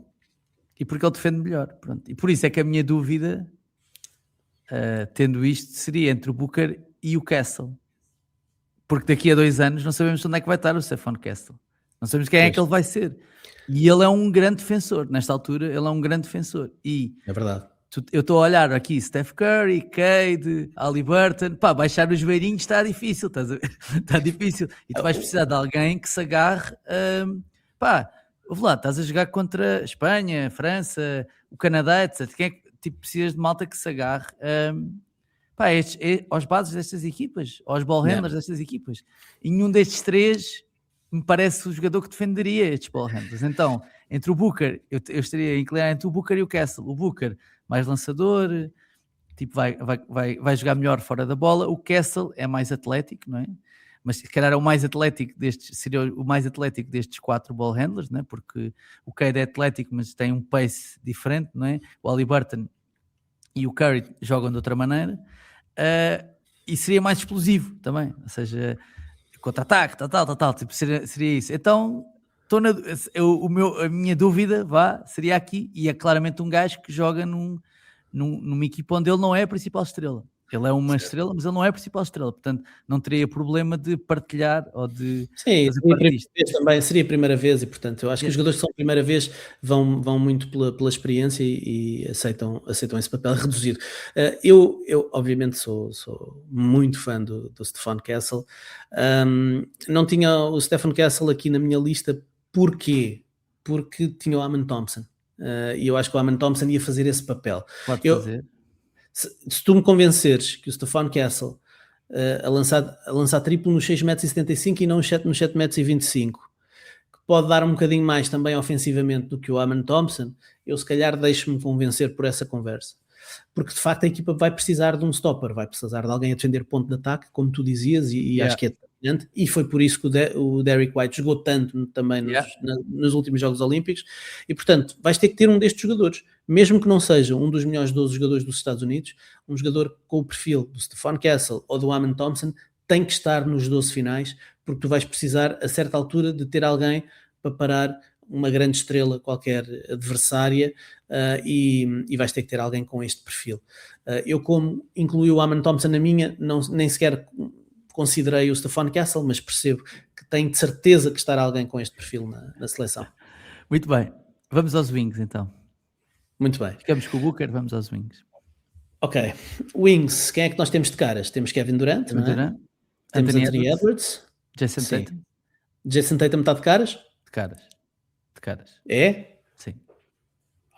e porque ele defende melhor. Pronto. E por isso é que a minha dúvida, tendo isto, seria entre o Booker e o Castle. Porque daqui a 2 anos não sabemos onde é que vai estar o Stephon Castle. Não sabemos quem é que ele vai ser. E ele é um grande defensor. Nesta altura, ele é um grande defensor. E é verdade. Eu estou a olhar aqui Steph Curry, Cade, Haliburton. Pá, baixar os beirinhos está difícil. Está difícil. E tu vais precisar de alguém que se agarre. Pá, ouve lá, estás a jogar contra a Espanha, a França, o Canadá, etc. Quem é que tipo, precisas de malta que se agarre pá, aos bases destas equipas, aos ball handlers destas equipas. E nenhum destes três me parece o jogador que defenderia estes ball handlers. Então, entre o Booker, eu estaria a inclinar entre o Booker e o Castle. O Booker, mais lançador, tipo, vai jogar melhor fora da bola. O Castle é mais atlético, não é? Mas se calhar é o mais atlético destes, seria o mais atlético destes 4 ball handlers, não é? Porque o Cade é atlético, mas tem um pace diferente, não é? O Haliburton e o Curry jogam de outra maneira. E seria mais explosivo também, ou seja, contra-ataque, tal, tipo, seria isso. Então, a minha dúvida seria aqui, e é claramente um gajo que joga numa equipa onde ele não é a principal estrela. Ele é uma estrela, mas ele não é a principal estrela, portanto não teria problema de partilhar ou de seria a primeira vez e portanto eu acho que os jogadores que são a primeira vez vão muito pela experiência e aceitam esse papel reduzido. Eu obviamente sou muito fã do Stephon Castle. Não tinha o Stephon Castle aqui na minha lista. Porquê? Porque tinha o Amen Thompson e eu acho que o Amen Thompson ia fazer esse papel. Pode fazer. Se tu me convenceres que o Stephon Castle a lançar triplo nos 6,75 m e não nos 7,25 m, que pode dar um bocadinho mais também ofensivamente do que o Amen Thompson, eu se calhar deixo-me convencer por essa conversa. Porque de facto a equipa vai precisar de um stopper, vai precisar de alguém a defender ponto de ataque, como tu dizias, e acho que é determinante, e foi por isso que o Derrick White jogou tanto também nos últimos Jogos Olímpicos, e portanto vais ter que ter um destes jogadores, mesmo que não seja um dos melhores 12 jogadores dos Estados Unidos, um jogador com o perfil do Stephon Castle ou do Amen Thompson tem que estar nos 12 finais, porque tu vais precisar a certa altura de ter alguém para parar uma grande estrela qualquer adversária e vais ter que ter alguém com este perfil. Eu, como incluí o Amen Thompson na minha, nem sequer considerei o Stephon Castle, mas percebo que tenho de certeza que estará alguém com este perfil na seleção. Muito bem, vamos aos wings então. Muito bem. Ficamos com o Booker, vamos aos wings. Ok, wings, quem é que nós temos de caras? Temos Kevin Durant, não é? Temos Anthony Edwards. Jason Tatum. Jason Tatum está de caras? De caras. É? Sim.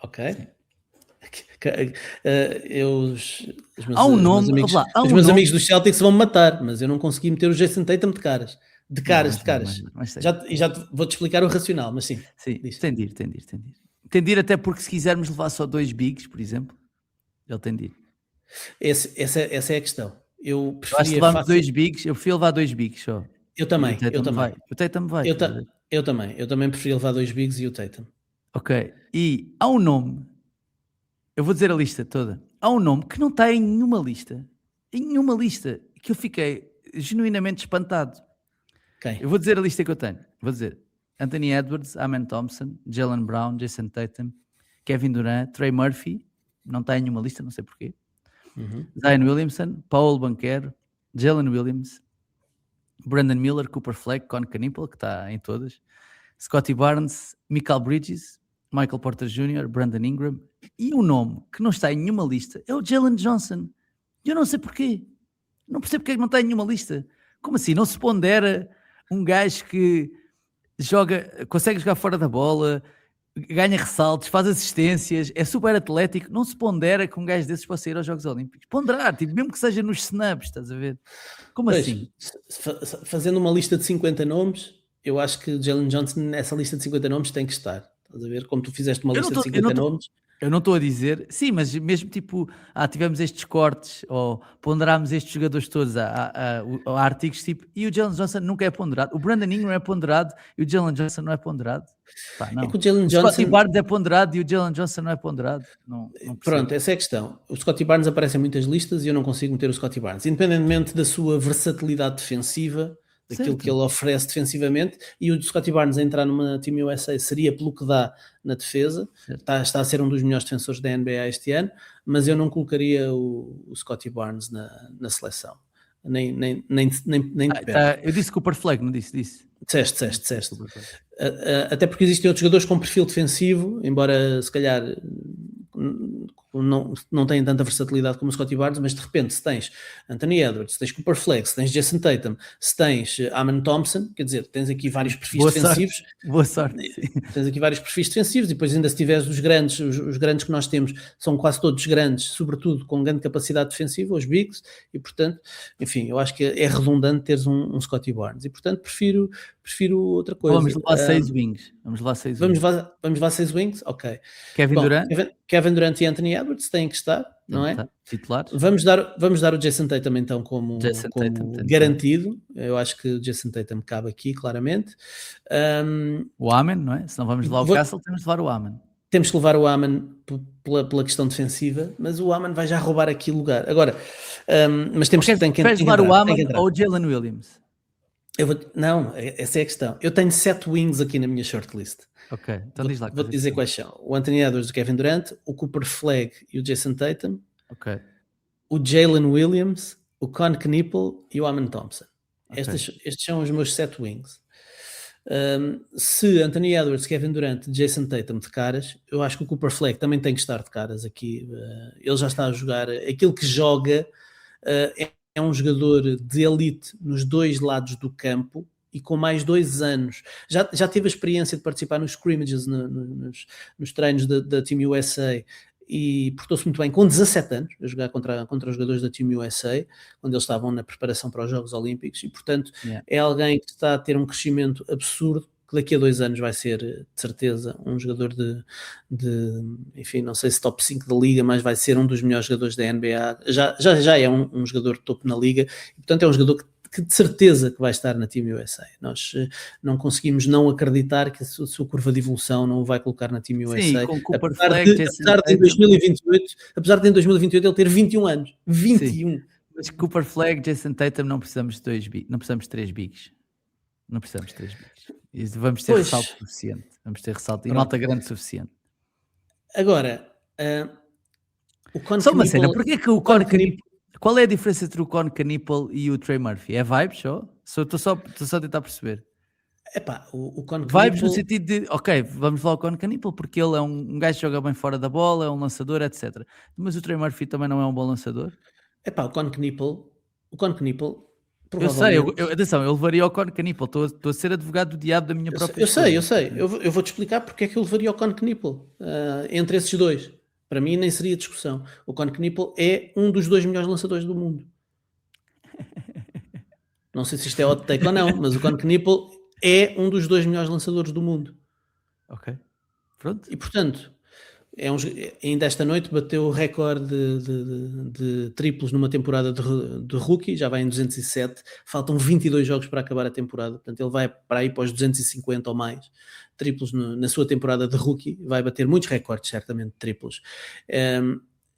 Ok. Sim. Os meus amigos dos Celtics vão me matar, mas eu não consegui meter o Jason Tatum de caras. De caras. Já vou-te explicar o racional, mas sim. Sim, tem de ir, até porque se quisermos levar só 2 bigs, por exemplo, ele tem de ir. Essa é a questão. Eu acho que levarmos 2 bigs, eu prefiro levar 2 bigs só. Eu também. O Tatum vai. Eu também preferi levar 2 bigs e o Tatum. Ok, e há um nome, eu vou dizer a lista toda, há um nome que não está em nenhuma lista, que eu fiquei genuinamente espantado. Okay. Eu vou dizer a lista que eu tenho, vou dizer Anthony Edwards, Amen Thompson, Jaylen Brown, Jason Tatum, Kevin Durant, Trey Murphy, não está em nenhuma lista, não sei porquê, Zion Williamson, Paul Banchero, Jalen Williams, Brandon Miller, Cooper Fleck, Con Canipel, que está em todas, Scottie Barnes, Mikal Bridges, Michael Porter Jr., Brandon Ingram, e um nome que não está em nenhuma lista é o Jalen Johnson. Eu não sei porquê. Não percebo porque é que não está em nenhuma lista. Como assim? Não se pondera um gajo que consegue jogar fora da bola, ganha ressaltos, faz assistências, é super atlético. Não se pondera que um gajo desses possa ir aos Jogos Olímpicos. Ponderar, tipo, mesmo que seja nos snubs, estás a ver? Como Pois, assim? fazendo uma lista de 50 nomes, eu acho que Jalen Johnson nessa lista de 50 nomes tem que estar. Estás a ver? Como tu fizeste uma Eu não lista de estou, eu não 50 estou, nomes. eu não estou a dizer, sim, mas mesmo tipo, tivemos estes cortes, ou ponderámos estes jogadores todos, há artigos tipo, e o Jalen Johnson nunca é ponderado, o Brandon Ingram é ponderado e o Jalen Johnson não é ponderado. Pá, É não. que o Jalen O Scottie Johnson, Barnes é ponderado e o Jalen Johnson não é ponderado. Não percebo. pronto, essa é a questão. O Scottie Barnes aparece em muitas listas e eu não consigo meter o Scottie Barnes, independentemente da sua versatilidade defensiva, daquilo que Certo. ele oferece defensivamente, e o Scottie Barnes a entrar numa Team USA seria pelo que dá na defesa. Está a ser um dos melhores defensores da NBA este ano, mas eu não colocaria o Scottie Barnes na seleção. Nem de perto. Eu disse Cooper Flag, não disse? Disseste. Até porque existem outros jogadores com perfil defensivo, embora se calhar não têm tanta versatilidade como o Scottie Barnes, mas de repente se tens Anthony Edwards, se tens Cooper Flag, se tens Jason Tatum, se tens Amen Thompson, quer dizer, tens aqui vários perfis defensivos. Boa sorte. Tens aqui vários perfis defensivos e depois ainda se tiveres os grandes que nós temos são quase todos grandes, sobretudo com grande capacidade defensiva, os bigs, e portanto, enfim, eu acho que é redundante teres um Scottie Barnes e portanto prefiro outra coisa. Vamos levar 6 wings. Vamos levar 6 wings? Ok. Kevin Durant? Kevin Durant e Anthony Edwards têm que estar, não é? Titulares. Vamos dar o Jason Tatum então como garantido. Eu acho que o Jason Tatum cabe aqui, claramente. O Amen, não é? Se não vamos levar o Castle, temos de levar o Amen. Temos que levar o Amen pela questão defensiva, mas o Amen vai já roubar aqui lugar. Agora, mas tem que levar o Amen ou o Jalen Williams? Não, essa é a questão. Eu tenho 7 wings aqui na minha shortlist. Ok, então diz lá. Vou-te dizer quais são. O Anthony Edwards, o Kevin Durant, o Cooper Flag e o Jason Tatum. Ok. O Jalen Williams, o Con Knippel e o Amen Thompson. Okay. Estes são os meus 7 wings. Se Anthony Edwards, Kevin Durant, Jason Tatum de caras, eu acho que o Cooper Flag também tem que estar de caras aqui. Ele já está a jogar. Aquilo que joga é um jogador de elite nos dois lados do campo e com mais 2 anos. Já teve a experiência de participar nos scrimmages, nos treinos da Team USA e portou-se muito bem com 17 anos a jogar contra os jogadores da Team USA quando eles estavam na preparação para os Jogos Olímpicos e portanto é alguém que está a ter um crescimento absurdo, que daqui a 2 anos vai ser de certeza um jogador enfim, não sei se top 5 da liga, mas vai ser um dos melhores jogadores da NBA, já é um jogador de topo na liga e portanto é um jogador que de certeza que vai estar na Team USA. Nós não conseguimos não acreditar que a sua curva de evolução não o vai colocar na Team USA. Sim, com Cooper Flag, apesar de em 2028 ele ter 21 anos. 21. Sim. Mas Cooper Flag, Jason Tatum, não precisamos de 3 bigs. Não precisamos de 3 bigs. Vamos ter ressalto suficiente. Vamos ter ressalto e malta grande suficiente. Agora, o Con Só uma cena, porque é que o Con Knippel... Qual é a diferença entre o Con Knippel e o Trey Murphy? É vibes só? Estou só a tentar perceber. Epá, o Con Vibes no sentido de, ok, vamos falar o Con Knippel porque ele é um gajo que joga bem fora da bola, é um lançador, etc. Mas o Trey Murphy também não é um bom lançador? Epá, o Con Knippel provavelmente... Eu sei, atenção, eu levaria o Con Knippel, estou a ser advogado do diabo da minha própria escolha. Eu sei. Eu vou-te explicar porque é que eu levaria o Con Knippel entre esses dois. Para mim nem seria discussão. O Con Knippel é um dos 2 melhores lançadores do mundo. Não sei se isto é hot take ou não, mas o Con Knippel é um dos 2 melhores lançadores do mundo. Ok. Pronto. E portanto, ainda esta noite bateu o recorde de triplos numa temporada de rookie, já vai em 207, faltam 22 jogos para acabar a temporada, portanto ele vai para aí para os 250 ou mais triplos na sua temporada de rookie, vai bater muitos recordes certamente de triplos,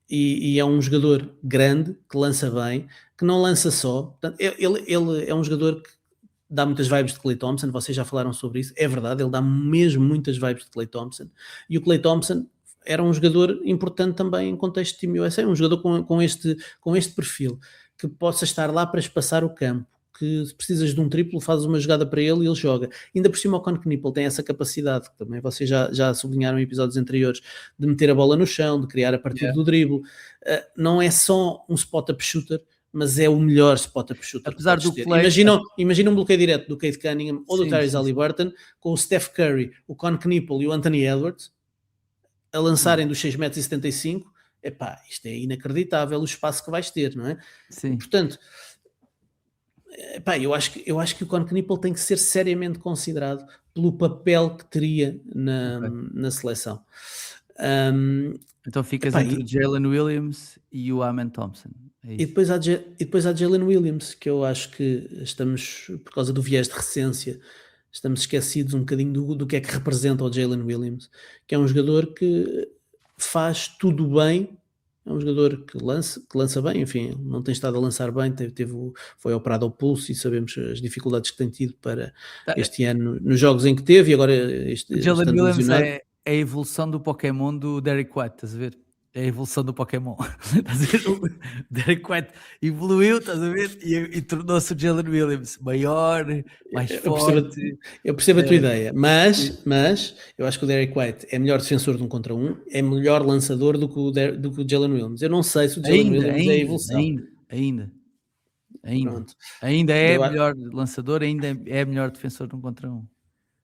e é um jogador grande, que lança bem, que não lança só, portanto, ele é um jogador que dá muitas vibes de Klay Thompson, vocês já falaram sobre isso, é verdade, ele dá mesmo muitas vibes de Klay Thompson, e o Klay Thompson era um jogador importante também em contexto de Team USA, um jogador com este perfil, que possa estar lá para espaçar o campo, que se precisas de um triplo, fazes uma jogada para ele e ele joga. Ainda por cima o Con Knippel tem essa capacidade, que também vocês já sublinharam em episódios anteriores, de meter a bola no chão, de criar a partir do drible. Não é só um spot-up shooter, mas é o melhor spot-up shooter. Apesar do play... Imagina um bloqueio direto do Cade Cunningham ou do Tyrese Haliburton com o Steph Curry, o Con Knippel e o Anthony Edwards a lançarem dos 6,75 m. Epá, isto é inacreditável o espaço que vais ter, não é? Sim. Portanto, epá, eu acho que o Con Knippel tem que ser seriamente considerado pelo papel que teria na seleção. Então ficas entre o Jalen Williams e o Amen Thompson. E depois há Jalen Williams, que eu acho que estamos, por causa do viés de recência, estamos esquecidos um bocadinho do que é que representa o Jalen Williams, que é um jogador que faz tudo bem, é um jogador que lança bem, enfim, não tem estado a lançar bem, foi operado ao pulso e sabemos as dificuldades que tem tido para este ano nos jogos em que teve, e agora o Jalen Williams é a evolução do Pokémon do Derek White, estás a ver? É a evolução do Pokémon. Estás a ver? O Derek White evoluiu, estás a ver? E tornou-se o Jalen Williams maior, mais forte. Eu percebo a tua ideia, mas eu acho que o Derek White é melhor defensor de 1 contra 1, é melhor lançador do que o Jalen Williams. Eu não sei se o Jalen Williams é a evolução. Ainda é melhor lançador, ainda é melhor defensor de 1 contra 1.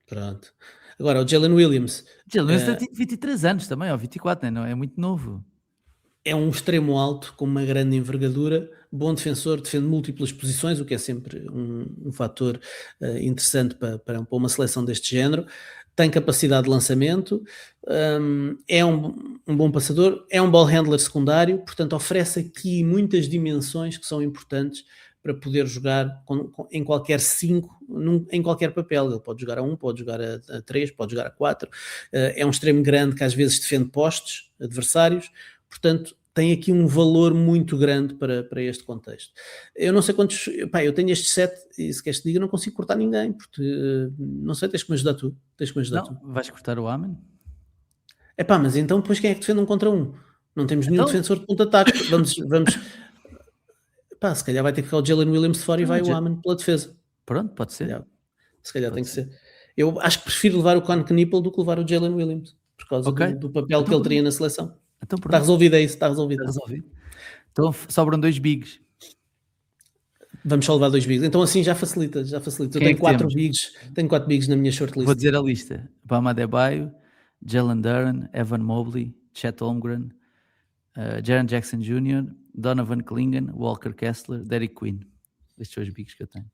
Pronto. Agora, o Jalen Williams... tem 23 anos também, ou 24, não é muito novo. É um extremo alto, com uma grande envergadura, bom defensor, defende múltiplas posições, o que é sempre um fator interessante para uma seleção deste género. Tem capacidade de lançamento, é um bom passador, é um ball handler secundário, portanto oferece aqui muitas dimensões que são importantes para poder jogar em qualquer 5, em qualquer papel. Ele pode jogar a 1, pode jogar a 3, pode jogar a 4. É um extremo grande que às vezes defende postes adversários, portanto tem aqui um valor muito grande para este contexto. Eu não sei quantos... eu tenho estes 7 e se queres te diga, eu não consigo cortar ninguém, porque não sei, tens que me ajudar tu. Vais cortar o Amen? Mas então depois quem é que defende 1 contra 1? Não temos nenhum defensor de ponto de ataque. Vamos... se calhar vai ter que ficar o Jalen Williams de fora e vai o Amen pela defesa. Pronto, pode ser. Se calhar tem que ser. Eu acho que prefiro levar o Con Knippel do que levar o Jalen Williams, por causa do papel que ele teria na seleção. Então, está resolvido, é isso, está resolvido. Então sobram 2 bigs. Vamos só levar 2 bigs. Então assim já facilita. Eu tenho 4 bigs. Tenho 4 bigs na minha shortlist. Vou dizer a lista: Bam Adebayo, Jalen Duren, Evan Mobley, Chet Holmgren, Jaren Jackson Jr., Donovan Clingan, Walker Kessler, Derek Quinn. Estes são os bigs que eu tenho.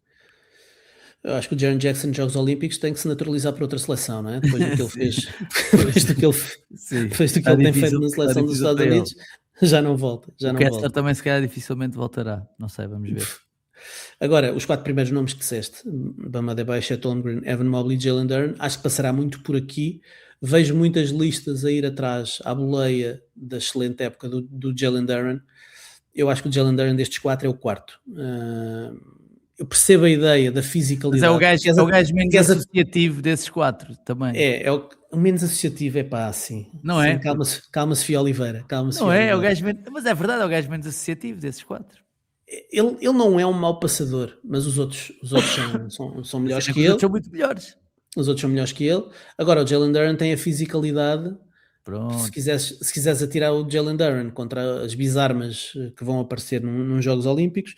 Eu acho que o Jaren Jackson nos Jogos Olímpicos tem que se naturalizar para outra seleção, não é? Depois do que ele fez, depois do que ele tem feito na seleção dos Estados Unidos, já não volta. O Kessler também se calhar dificilmente voltará. Não sei, vamos ver. Agora, os 4 primeiros nomes que disseste, Bam Adebayo, Chet Holmgren, Evan Mobley e Jalen Duren, acho que passará muito por aqui. Vejo muitas listas a ir atrás à boleia da excelente época do Jalen Duren. Eu acho que o Jalen Duren destes 4 é o quarto. Eu percebo a ideia da fisicalidade. Mas é o gajo menos associativo desses 4 também. É o menos associativo, assim. Não é? Calma, Sofia Oliveira. É o gajo menos... Mas é verdade, é o gajo menos associativo desses 4. Ele não é um mau passador, mas os outros são melhores que ele. Os outros são muito melhores. Os outros são melhores que ele. Agora, o Jalen Duren tem a fisicalidade. Pronto. Se quiseres atirar o Jalen Duren contra as bisarmas que vão aparecer nos Jogos Olímpicos,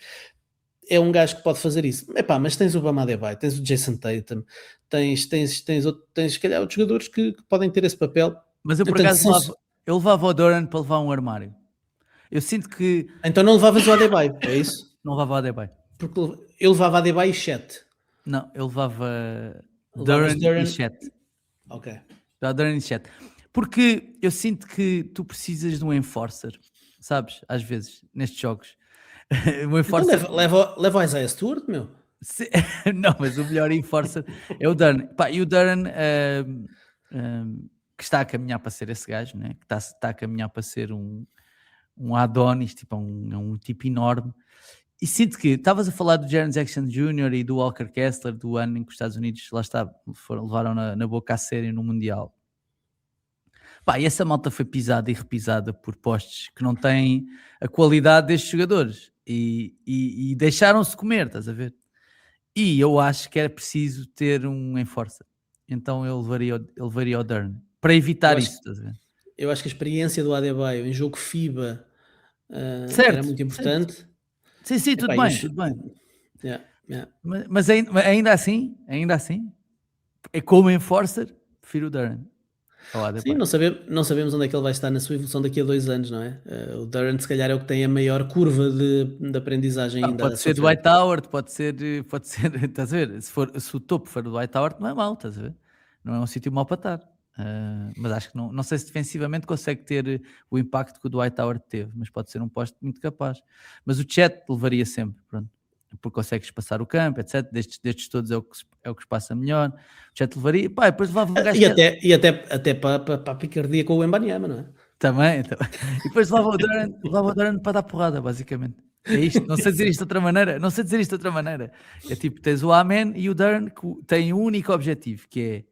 é um gajo que pode fazer isso. Mas tens o Bam Adebayo, tens o Jason Tatum, tens se calhar outros jogadores que podem ter esse papel. Mas eu por acaso eu levava o Duren para levar um armário. Eu sinto que... Então não levavas o Adebayo, é isso? Não levava o Adebayo. Porque eu levava Adebayo e Chet. Não, eu levava Duren e Chet. Ok. Duren e Chet. Porque eu sinto que tu precisas de um enforcer, sabes? Às vezes, nestes jogos. Um enforcer... Então leva o Isaiah Stewart, meu? Não, mas o melhor enforcer é o Duren. E o Duren... que está a caminhar para ser esse gajo, né? Que está a caminhar para ser um Adonis, tipo, um tipo enorme. E sinto que estavas a falar do Jaren Jackson Jr. e do Walker Kessler, do ano em que os Estados Unidos levaram na boca a sério no Mundial. E essa malta foi pisada e repisada por postes que não têm a qualidade destes jogadores e deixaram-se comer, estás a ver? E eu acho que era preciso ter um enforcer. Então ele levaria o Dern. Para evitar isso, estás a ver? Eu acho que a experiência do Adebayo em jogo FIBA era Certo, muito certo. importante. Sim, tudo Epá, bem, tudo bem. yeah. Mas ainda assim, é como enforcer, prefiro o Dern ao Sim, Adebayo. não sabemos onde é que ele vai estar na sua evolução daqui a 2 anos, não é? O Durant se calhar é o que tem a maior curva de aprendizagem ainda à Pode sua ser do frente. White Tower, pode ser, estás a ver? Se o topo for do White Tower, não é mau, estás a ver? Não é um sítio mau para estar. Mas acho que não sei se defensivamente consegue ter o impacto que o Dwight Howard teve, mas pode ser um poste muito capaz. Mas o Chet levaria sempre, pronto, porque consegue espaçar o campo, etc. Destes todos é o que se passa melhor. O Chet levaria, pá, depois levava um gajo E até para a picardia com o Embanyama, não é? também. E depois levava o Durant para dar porrada, basicamente. É isto, não sei dizer isto de outra maneira, É tipo, tens o Amen e o Durant que têm um único objetivo, que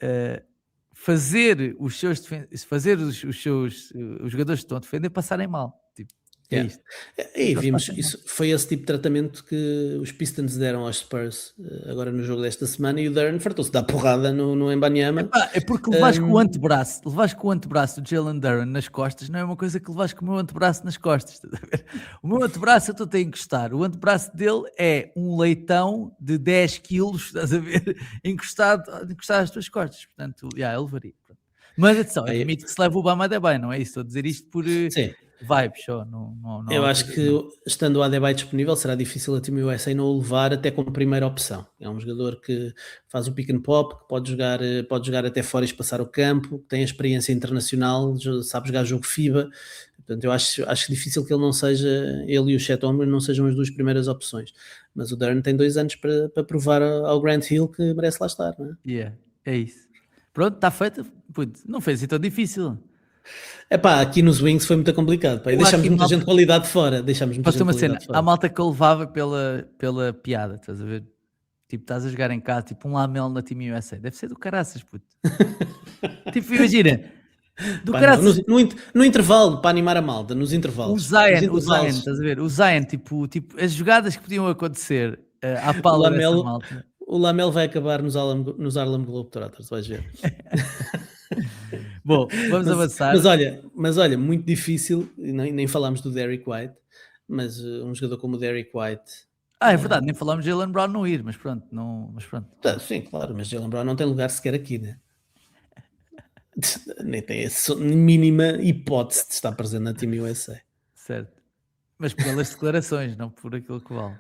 é fazer os jogadores que estão a defender passarem mal. Tipo, é Yeah. isto. E Eles vimos, passam mal. isso foi esse tipo de tratamento que os Pistons deram aos Spurs agora no jogo desta semana, e o Durant fartou-se dar porrada no Embanyama. Epá, é porque levares com o antebraço do Jalen Duren nas costas não é uma coisa que levares com o meu antebraço nas costas. Estás a ver? O meu antebraço eu estou a encostar. O antebraço dele é um leitão de 10 quilos, estás a ver? Encostado às tuas costas. Portanto, ele levaria. Pronto. Mas atenção, admito que se leva o Bama até bem, não é isso? Estou a dizer isto por Sim, vibes só. Não há eu outra acho coisa, que não. estando o Adebayo disponível será difícil a Team USA não o levar até como primeira opção. É um jogador que faz o pick and pop, que pode jogar até fora e espaçar o campo, que tem a experiência internacional, sabe jogar jogo FIBA. Portanto, eu acho difícil que ele não seja, ele e o Chet Holmgren não sejam as duas primeiras opções. Mas o Durant tem 2 anos para provar ao Grant Hill que merece lá estar, não é? É isso. Pronto, está feito. Putz, não fez assim tão difícil. Epá, aqui nos Wings foi muito complicado, pá, e Há deixámos aqui muita malta. gente de qualidade fora, deixámos muita Posso ter gente de uma cena, qualidade há fora. malta que eu levava pela piada, estás a ver? Tipo, estás a jogar em casa, tipo um Lamelo na Team USA. Deve ser do caraças, puto. Tipo, imagina, do Pá, não, caraças, no intervalo, para animar a malta, nos o intervalos. Nos Zion, intervalos, estás a ver? O Zion, tipo as jogadas que podiam acontecer à o pala dessa Lamelo, malta. o Lamelo vai acabar nos Harlem Globetrotters, vais ver. Bom, vamos Mas, avançar. mas olha, muito difícil, e nem falámos do Derrick White, mas um jogador como o Derrick White. É verdade, nem falámos de Jalen Brown não ir, mas pronto, Sim, claro, mas Jalen Brown não tem lugar sequer aqui, né? Nem tem a mínima hipótese de estar presente na Team USA. certo. Mas pelas declarações, não por aquilo que vale.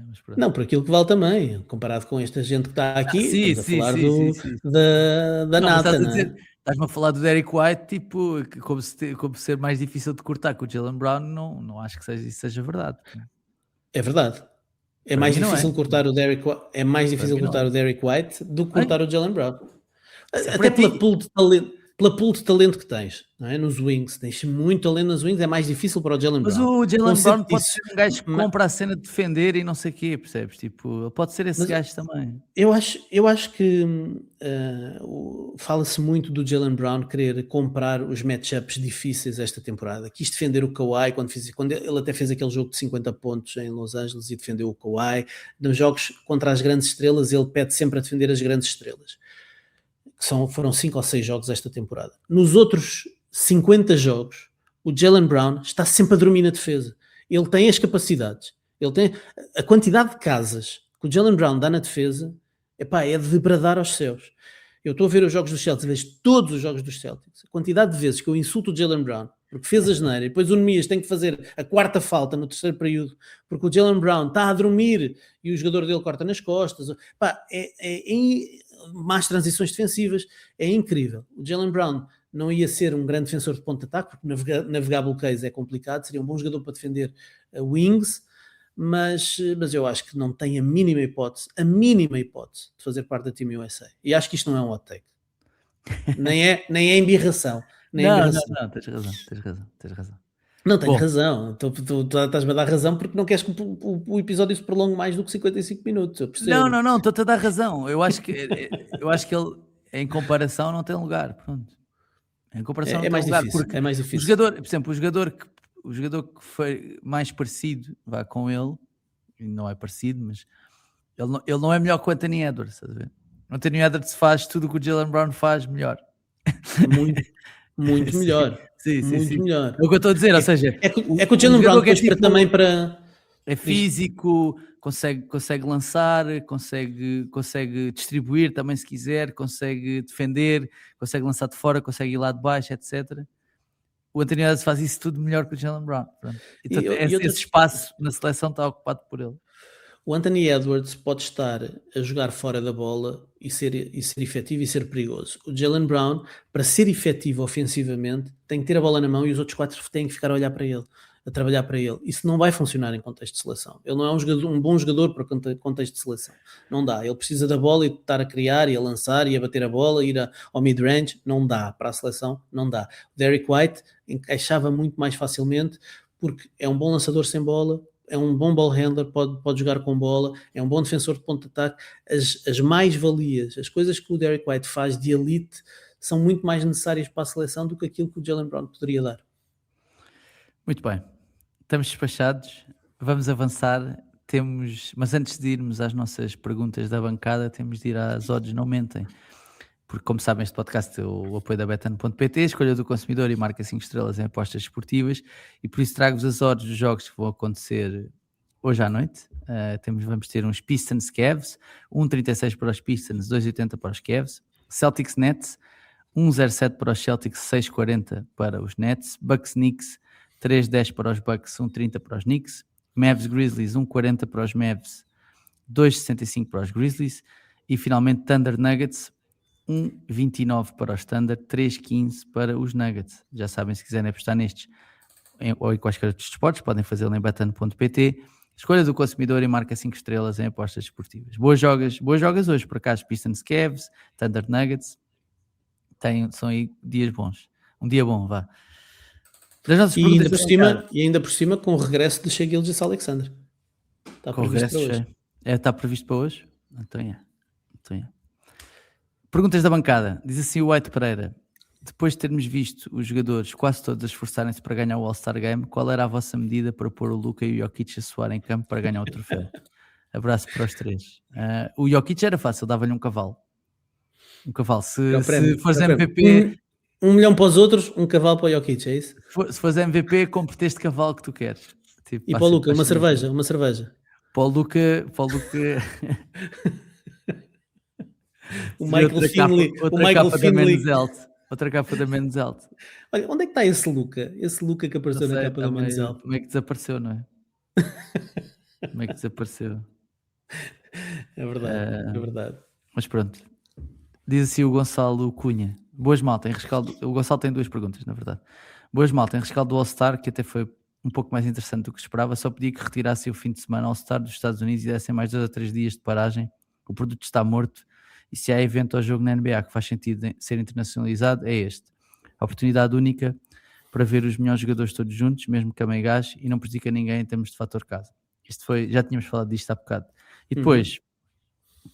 Mas pronto. Não, por aquilo que vale também, comparado com esta gente que está aqui, Sim, estamos a sim, falar sim, sim, sim. da Não, mas nata, estás a não é? dizer, estás-me a falar do Derrick White, tipo, como ser mais difícil de cortar que o Jalen Brown, não acho que isso seja verdade. É verdade. É Para mais mim não é. difícil cortar o Derrick White, Para mim não é. o Derrick White do que Ai, cortar o Jalen Brown. se é Até para ti. pela pool de talento que tens, não é? Nos wings, tens muito talento nos wings, é mais difícil para o Jalen Mas Brown. o Jalen Brown Consciente pode disso. ser um gajo que Ma- compra a cena de defender e não sei o quê, percebes? Tipo, ele pode ser esse Mas gajo também. eu acho que fala-se muito do Jalen Brown querer comprar os matchups difíceis esta temporada. Quis defender o Kawhi quando ele até fez aquele jogo de 50 pontos em Los Angeles e defendeu o Kawhi. Nos jogos contra as grandes estrelas, ele pede sempre a defender as grandes estrelas. Foram 5 ou 6 jogos esta temporada. Nos outros 50 jogos, o Jalen Brown está sempre a dormir na defesa. Ele tem as capacidades, ele tem a quantidade de casas que o Jalen Brown dá na defesa, é de bradar aos céus. Eu estou a ver os jogos dos Celtics, vejo todos os jogos dos Celtics. A quantidade de vezes que eu insulto o Jalen Brown porque fez a geneira e depois o Nemias tem que fazer a quarta falta no terceiro período porque o Jalen Brown está a dormir e o jogador dele corta nas costas. Más transições defensivas, é incrível. O Jalen Brown não ia ser um grande defensor de ponto de ataque, porque navegar bloqueios é complicado, seria um bom jogador para defender wings, mas eu acho que não tem a mínima hipótese de fazer parte da Team USA. E acho que isto não é um hot take. Nem é embirração. Não, tens razão. Não, tenho Bom, razão. Tu estás-me a dar razão porque não queres que o episódio se prolongue mais do que 55 minutos. Eu percebo. não, estou-te a dar razão. Eu acho que ele, em comparação, não tem lugar. Pronto. Em comparação, não É tem mais lugar. difícil. Porque É mais o difícil. jogador, por exemplo, o jogador que foi mais parecido com ele, e não é parecido, mas Ele não é melhor que o Anthony Edwards, estás a ver? O Anthony Edwards faz tudo o que o Jaylen Brown faz melhor. Muito, muito Sim, melhor. sim, Muito melhor. É o que eu estou a dizer, ou seja, É que o Jaylen Brown depois tipo, também para... é físico, consegue lançar, consegue distribuir também se quiser, consegue defender, consegue lançar de fora, consegue ir lá de baixo, etc. O Anthony Edwards faz isso tudo melhor que o Jaylen Brown. Pronto. Então, esse espaço na seleção está ocupado por ele. O Anthony Edwards pode estar a jogar fora da bola e ser efetivo e ser perigoso. O Jaylen Brown, para ser efetivo ofensivamente, tem que ter a bola na mão e os outros 4 têm que ficar a olhar para ele, a trabalhar para ele. Isso não vai funcionar em contexto de seleção. Ele não é um bom jogador para contexto de seleção. Não dá. Ele precisa da bola e de estar a criar e a lançar e a bater a bola, ir ao mid-range. Não dá. Para a seleção, não dá. O Derrick White encaixava muito mais facilmente porque é um bom lançador sem bola, é um bom ball handler, pode jogar com bola, é um bom defensor de ponto de ataque. As mais-valias, as coisas que o Derrick White faz de elite são muito mais necessárias para a seleção do que aquilo que o Jaylen Brown poderia dar. Muito bem. Estamos despachados. Vamos avançar. Mas antes de irmos às nossas perguntas da bancada, temos de ir às odds não mentem. Porque, como sabem, este podcast é o apoio da Betano.pt, escolha do consumidor e marca 5 estrelas em apostas esportivas, e por isso trago-vos as odds dos jogos que vão acontecer hoje à noite. Vamos ter uns Pistons Cavs, 1,36 para os Pistons, 2,80 para os Cavs, Celtics Nets, 1,07 para os Celtics, 6,40 para os Nets, Bucks Knicks, 3,10 para os Bucks, 1,30 para os Knicks, Mavs Grizzlies, 1,40 para os Mavs, 2,65 para os Grizzlies, e finalmente Thunder Nuggets, 1,29 para os Thunder, 3,15 para os Nuggets. Já sabem, se quiserem apostar nestes ou em quaisquer outros esportes, podem fazê-lo em betano.pt. Escolha do consumidor e marca 5 estrelas em apostas esportivas. Boas jogas hoje, por acaso, Pistons Cavs, Thunder Nuggets. São aí dias bons. Um dia bom, vá. E ainda por cima com o regresso de Shai Gilgeous-Alexander. Está previsto para hoje. Está previsto para hoje? Então é. Perguntas da bancada. Diz assim o White Pereira: depois de termos visto os jogadores quase todos a esforçarem-se para ganhar o All-Star Game, qual era a vossa medida para pôr o Luka e o Jokic a suar em campo para ganhar o troféu? Abraço para os três. O Jokic era fácil, dava-lhe um cavalo. Se fores MVP... 1 milhão para os outros, um cavalo para o Jokic, é isso? Se fores MVP, compre este cavalo que tu queres. Tipo, e para o Luka, uma cerveja. Para o Luka... O Michael Finley. Outra capa da Men's Health. Olha, onde é que está esse Luka? Esse Luka que apareceu na capa da Men's Health? Como é que desapareceu, não é? Como é que desapareceu? É verdade, é verdade. Mas pronto. Diz assim o Gonçalo Cunha: boas malta, em rescaldo... O Gonçalo tem 2 perguntas, na verdade. Boas malta, em rescaldo do All-Star, que até foi um pouco mais interessante do que esperava, só pedi que retirassem o fim de semana All-Star dos Estados Unidos e dessem mais 2 a 3 dias de paragem. O produto está morto. E se há evento ou jogo na NBA que faz sentido ser internacionalizado, é este. A oportunidade única para ver os melhores jogadores todos juntos, mesmo que a meio gás, e não prejudica ninguém em termos de fator casa. Já tínhamos falado disto há bocado. E depois,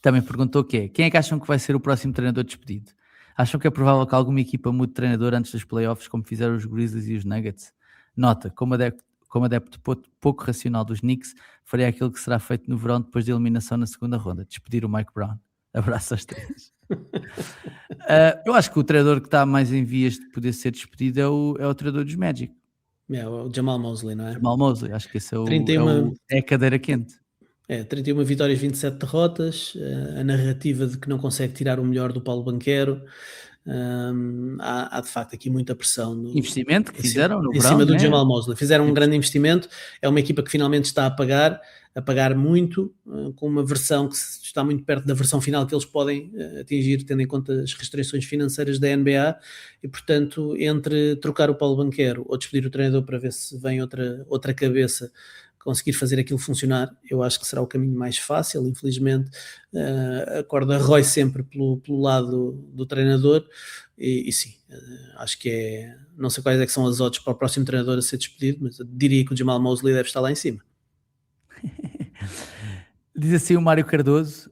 também perguntou quem é que acham que vai ser o próximo treinador despedido? Acham que é provável que alguma equipa mude de treinador antes dos playoffs, como fizeram os Grizzlies e os Nuggets? Nota, como adepto pouco racional dos Knicks, faria aquilo que será feito no verão depois da eliminação na segunda ronda, despedir o Mike Brown. Abraço aos três. Eu acho que o treinador que está mais em vias de poder ser despedido é o treinador dos Magic. É o Jamal Mosley, não é? Jamal Mosley, acho que esse é a cadeira quente. 31 vitórias, 27 derrotas, a narrativa de que não consegue tirar o melhor do Paulo Banquero. Há de facto aqui muita pressão investimento que fizeram no em verão, cima do Jamal Mosley. Fizeram um grande investimento, é uma equipa que finalmente está a pagar muito, com uma versão que está muito perto da versão final que eles podem atingir, tendo em conta as restrições financeiras da NBA, e portanto entre trocar o Paulo Banquero ou despedir o treinador para ver se vem outra cabeça conseguir fazer aquilo funcionar, eu acho que será o caminho mais fácil. Infelizmente a corda rói sempre pelo lado do treinador, e sim, acho que não sei quais é que são as odds para o próximo treinador a ser despedido, mas eu diria que o Jamal Mosley deve estar lá em cima. Diz assim o Mário Cardoso: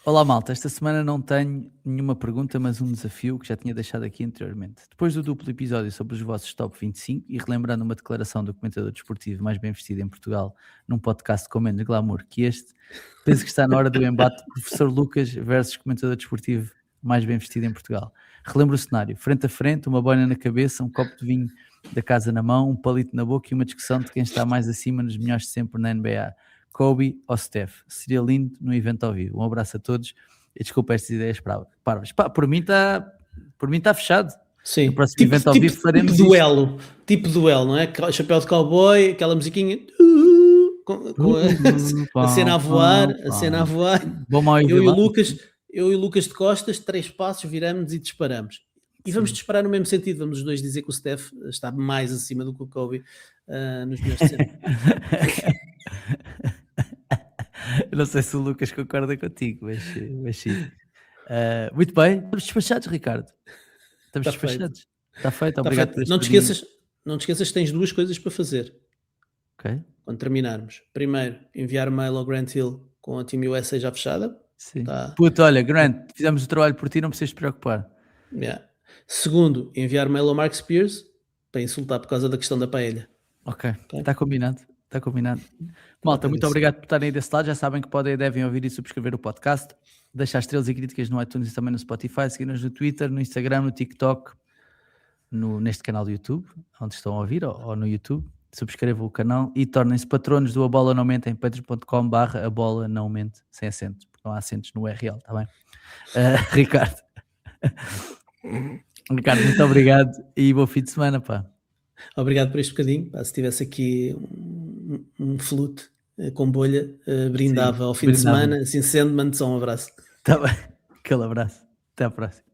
Olá malta, esta semana não tenho nenhuma pergunta, mas um desafio que já tinha deixado aqui anteriormente. Depois do duplo episódio sobre os vossos top 25 e relembrando uma declaração do comentador desportivo mais bem vestido em Portugal num podcast com menos glamour que este, penso que está na hora do embate Professor Lucas versus comentador desportivo mais bem vestido em Portugal. Relembro o cenário, frente a frente, uma boina na cabeça, um copo de vinho da casa na mão, um palito na boca e uma discussão de quem está mais acima nos melhores de sempre na NBA. Kobe ou Steph. Seria lindo no evento ao vivo. Um abraço a todos e desculpa estas ideias parvas. Pá, por mim está fechado. Sim, No próximo evento ao vivo faremos tipo duelo, tipo duelo, não é? Chapéu de cowboy, aquela musiquinha com a cena a voar, Bom, mau e eu e o vilão. Lucas de costas, 3 passos, viramos e disparamos. E vamos disparar no mesmo sentido, vamos os dois dizer que o Steph está mais acima do que o Kobe nos melhores de sempre. Eu não sei se o Lucas concorda contigo, mas sim. Muito bem, estamos despachados, Ricardo. Estamos despachados. Está feito, obrigado por este Não te esqueças que tens 2 coisas para fazer. Ok. Quando terminarmos. Primeiro, enviar mail ao Grant Hill com a Team USA já fechada. Sim. Tá. Puto, olha, Grant, fizemos o trabalho por ti, não precisas te preocupar. Yeah. Segundo, enviar mail ao Mark Spears para insultar por causa da questão da paella. Ok, está combinado. Está combinado. Malta, muito obrigado por estarem aí desse lado. Já sabem que podem e devem ouvir e subscrever o podcast. Deixar estrelas e críticas no iTunes e também no Spotify. Seguir-nos no Twitter, no Instagram, no TikTok, neste canal do YouTube, onde estão a ouvir, ou no YouTube. Subscrevam o canal e tornem-se patronos do A Bola Não Mente em patreon.com/A Bola Não Mente, sem acentos, porque não há acentos no URL, está bem? Ricardo, muito obrigado e bom fim de semana, pá. Obrigado por este bocadinho. Pá, se tivesse aqui um flute com bolha, brindava ao fim de semana. Assim sendo, mando só um abraço. Está bem, aquele abraço. Até à próxima.